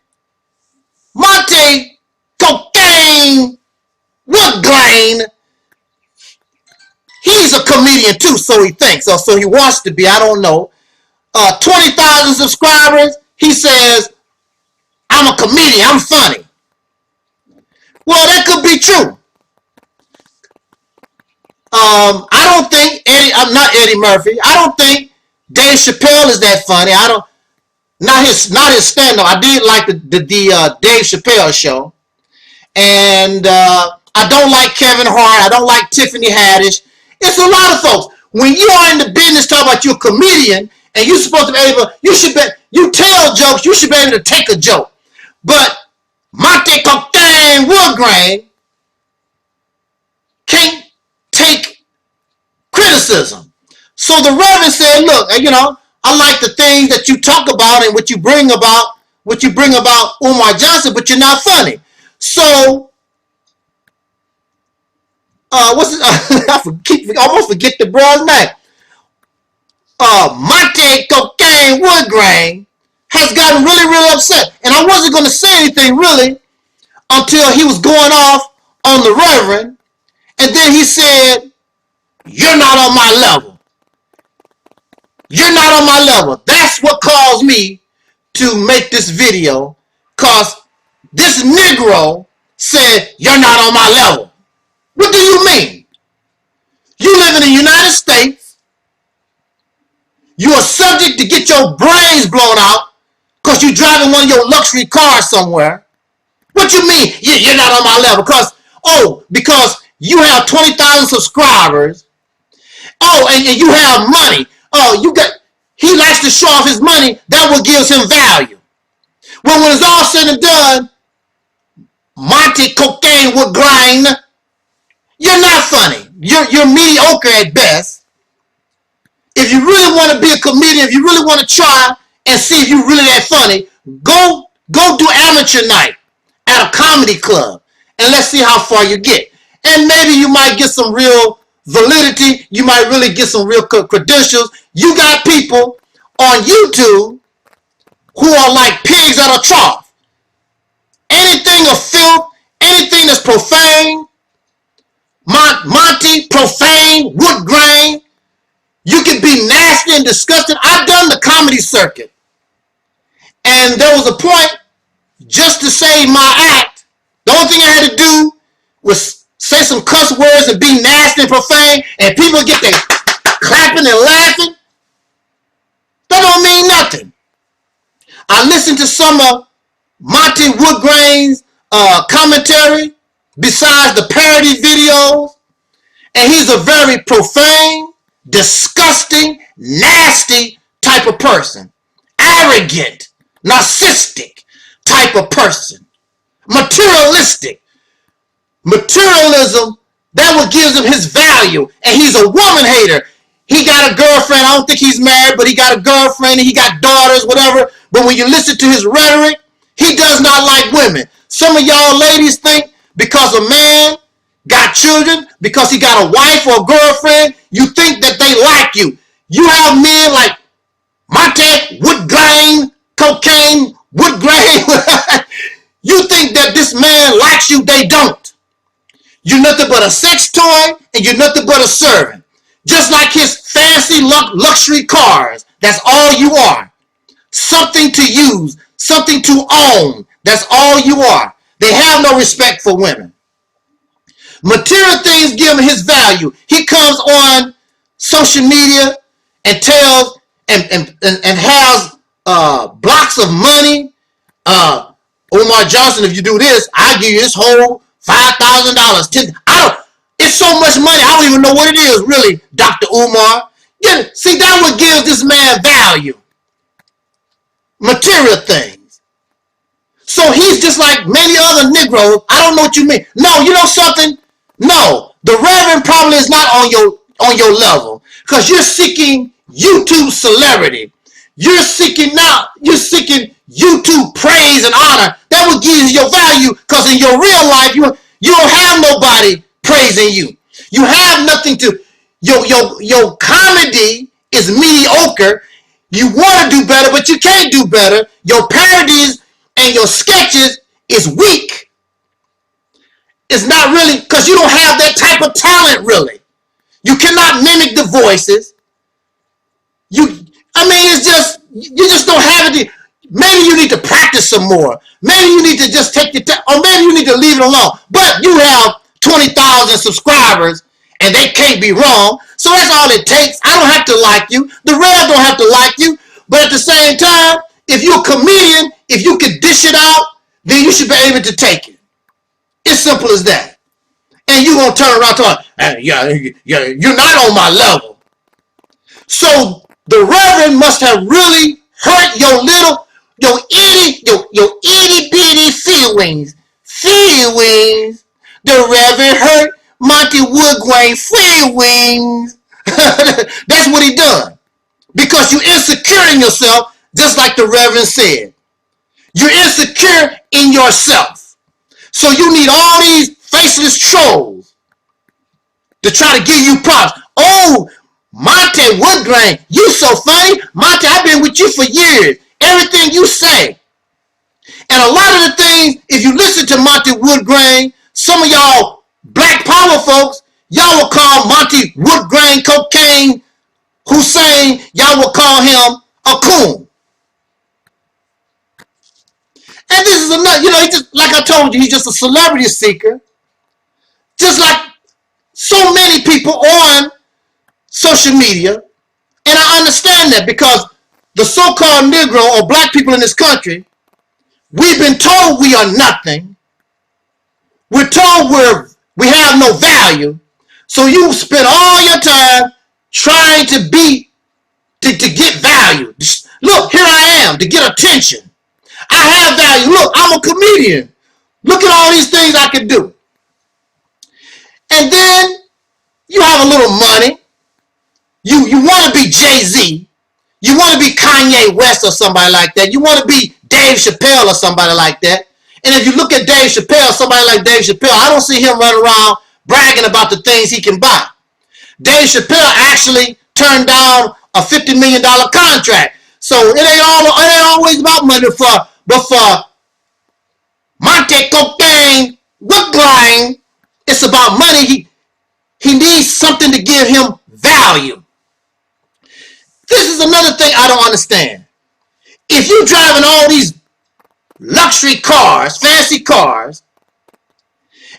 Speaker 25: Monty Cocaine Woodgrain, he's a comedian too, so he thinks, or so he wants to be, I don't know. 20,000 subscribers, he says, "I'm a comedian, I'm funny." Well, that could be true. I don't think I'm not Eddie Murphy. I don't think Dave Chappelle is that funny. Not his stand-up. I did like the Dave Chappelle show. And I don't like Kevin Hart. I don't like Tiffany Haddish. It's a lot of folks. When you are in the business talking about you're a comedian and you're supposed to be able, you tell jokes, you should be able to take a joke. But Monty Cocaine Woodgrain can't take criticism. So the Reverend said, "Look, I like the things that you talk about and what you bring about Umar Johnson, but you're not funny." So I almost forget the bro's name. Monty Cocaine Woodgrain has gotten really, really upset. And I wasn't going to say anything really until he was going off on the Reverend. And then he said, "You're not on my level. You're not on my level." That's what caused me to make this video, because this Negro said, "You're not on my level." What do you mean? You live in the United States. You are subject to get your brains blown out because you're driving one of your luxury cars somewhere. What you mean you're not on my level? Because you have 20,000 subscribers. And you have money. He likes to show off his money. That's what gives him value. Well, when it's all said and done, Monty Cocaine Woodgrain, you're not funny. You're mediocre at best. If you really want to be a comedian, if you really want to try and see if you're really that funny, go do amateur night at a comedy club and let's see how far you get. And maybe you might get some real validity. You might really get some real credentials. You got people on YouTube who are like pigs at a trough. Anything of filth, anything that's profane, Monty Profane Woodgrain, you can be nasty and disgusting. I've done the comedy circuit. And there was a point, just to save my act, the only thing I had to do was say some cuss words and be nasty and profane, and people get their clapping and laughing. That don't mean nothing. I listened to some of Monty Woodgrain's commentary besides the parody videos, and he's a very profane, disgusting, nasty type of person. Arrogant, narcissistic type of person. Materialistic. Materialism, that what gives him his value. And he's a woman hater. He got a girlfriend. I don't think he's married, but he got a girlfriend and he got daughters, whatever. But when you listen to his rhetoric, he does not like women. Some of y'all ladies think because a man got children, because he got a wife or a girlfriend, you think that they like you. You have men like Monty Woodgrain, Cocaine Woodgrain. You think that this man likes ask you, they don't. You're nothing but a sex toy, and you're nothing but a servant. Just like his fancy luxury cars, that's all you are. Something to use, something to own, that's all you are. They have no respect for women. Material things give him his value. He comes on social media and tells and has blocks of money. Umar Johnson, if you do this, I'll give you this whole $5,000. It's so much money, I don't even know what it is, really, Dr. Umar. See, that's what gives this man value. Material things. So he's just like many other Negroes. I don't know what you mean. No, you know something? No, the Reverend probably is not on your level, because you're seeking YouTube celebrity. You're seeking YouTube praise and honor. That would give you your value, because in your real life you don't have nobody praising you. You have nothing to. Your comedy is mediocre. You want to do better, but you can't do better. Your parodies and your sketches is weak. It's not really, because you don't have that type of talent, really. You cannot mimic the voices. It's just, you just don't have it. Maybe you need to practice some more. Maybe you need to just take your time, or maybe you need to leave it alone. But you have 20,000 subscribers, and they can't be wrong. So that's all it takes. I don't have to like you. The Rev don't have to like you. But at the same time, if you're a comedian, if you can dish it out, then you should be able to take it. It's simple as that. And you're going to turn around and you're not on my level. So the Reverend must have really hurt your itty bitty feelings. Feelings. The Reverend hurt Monty Woodgrain feelings. That's what he done. Because you're insecure in yourself, just like the Reverend said. You're insecure in yourself. So you need all these faceless trolls to try to give you props. Oh, Monty Woodgrain, you so funny. Monty, I've been with you for years. Everything you say. And a lot of the things, if you listen to Monty Woodgrain, some of y'all black power folks, y'all will call Monty Woodgrain Cocaine Hussein, y'all will call him a coon. And this is another, he just, like I told you, he's just a celebrity seeker. Just like so many people on social media. And I understand that, because the so-called Negro or black people in this country, we've been told we are nothing. We're told we have no value. So you spend all your time trying to get value. Look, here I am, to get attention. I have value. Look, I'm a comedian. Look at all these things I can do. And then you have a little money. You want to be Jay-Z. You want to be Kanye West or somebody like that. You want to be Dave Chappelle or somebody like that. And if you look at Dave Chappelle, somebody like Dave Chappelle, I don't see him running around bragging about the things he can buy. Dave Chappelle actually turned down a $50 million contract. So it ain't always about money but for Monty Cocaine Woodgrain, it's about money. He needs something to give him value. This is another thing I don't understand. If you're driving all these luxury cars, fancy cars,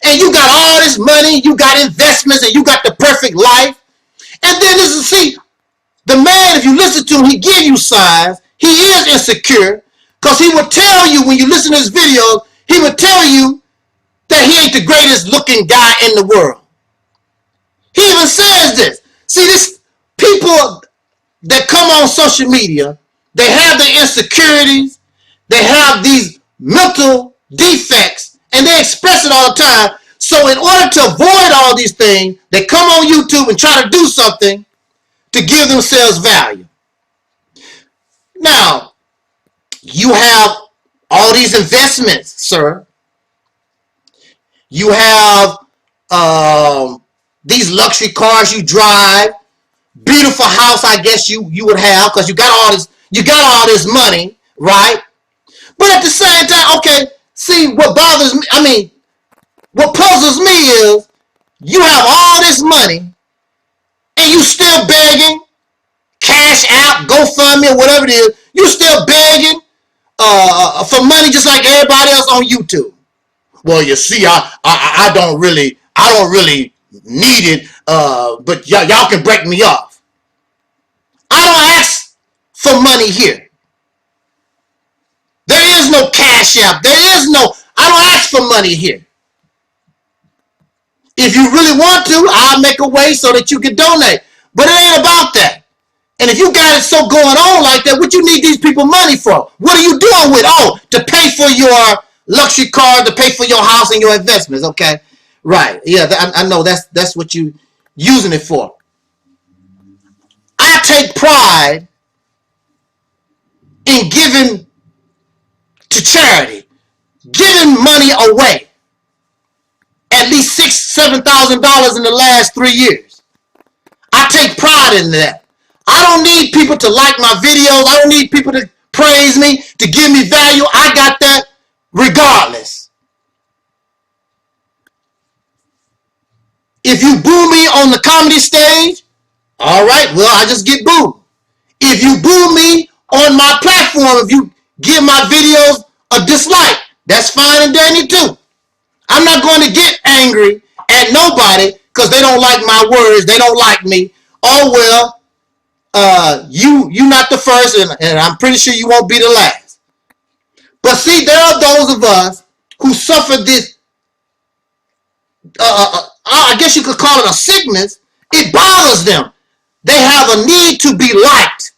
Speaker 25: and you got all this money, you got investments, and you got the perfect life, and then the man, if you listen to him, he give you signs. He is insecure, because he will tell you, when you listen to his videos, he will tell you that he ain't the greatest looking guy in the world. He even says this. See, this people that come on social media, they have their insecurities, they have these mental defects, and they express it all the time. So in order to avoid all these things, they come on YouTube and try to do something to give themselves value. Now, you have all these investments, sir. You have these luxury cars you drive, beautiful house, I guess you would have, because you got all this money, right? But at the same time, okay, see what bothers me, What puzzles me is you have all this money and you still begging, Cash App, GoFundMe, or whatever it is. You still begging for money just like everybody else on YouTube. Well, you see, I don't really need it, but y'all can break me off. I don't ask for money here. There is no Cash App. I don't ask for money here. If you really want to, I'll make a way so that you can donate. But it ain't about that. And if you got it so going on like that, what you need these people money for? What are you doing with? Oh, to pay for your luxury car, to pay for your house and your investments. Okay, right? Yeah, I know that's what you using it for. I take pride in giving to charity, giving money away. At least $6,000-7,000 in the last 3 years. I take pride in that. I don't need people to like my videos. I don't need people to praise me, to give me value. I got that regardless. If you boo me on the comedy stage, all right, well, I just get booed. If you boo me on my platform, if you give my videos a dislike, that's fine and dandy too. I'm not going to get angry at nobody because they don't like my words. They don't like me. Oh, well, you're not the first, and I'm pretty sure you won't be the last. But see, there are those of us who suffer this, I guess you could call it a sickness. It bothers them. They have a need to be liked.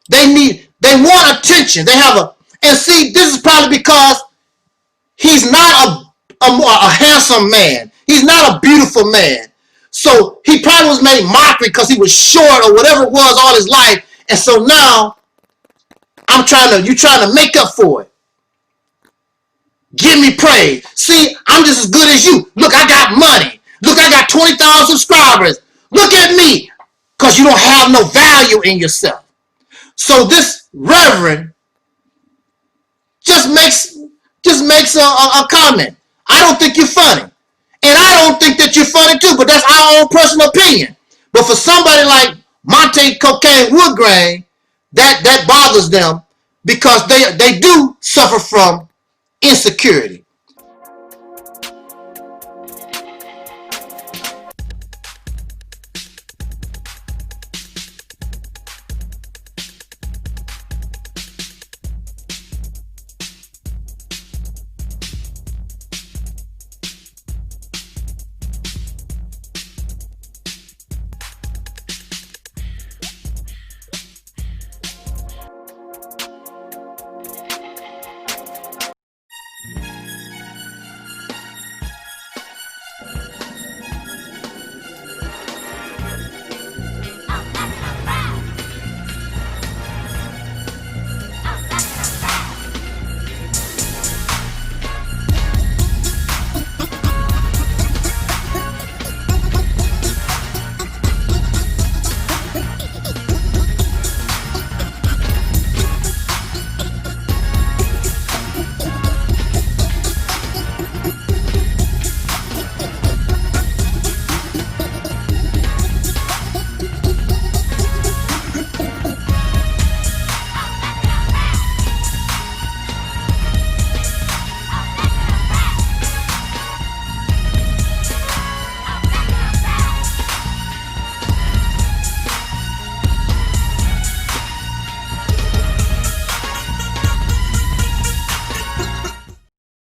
Speaker 25: They want attention. And see, this is probably because he's not a handsome man. He's not a beautiful man. So he probably was made mockery because he was short or whatever it was all his life. And so now you're trying to make up for it. Give me praise. See, I'm just as good as you. Look, I got money. Look, I got 20,000 subscribers. Look at me. Because you don't have no value in yourself. So this reverend just makes a comment. I don't think you're funny. And I don't think that you're funny too, but that's our own personal opinion. But for somebody like Monte Cocaine Woodgrain, that bothers them because they do suffer from insecurity.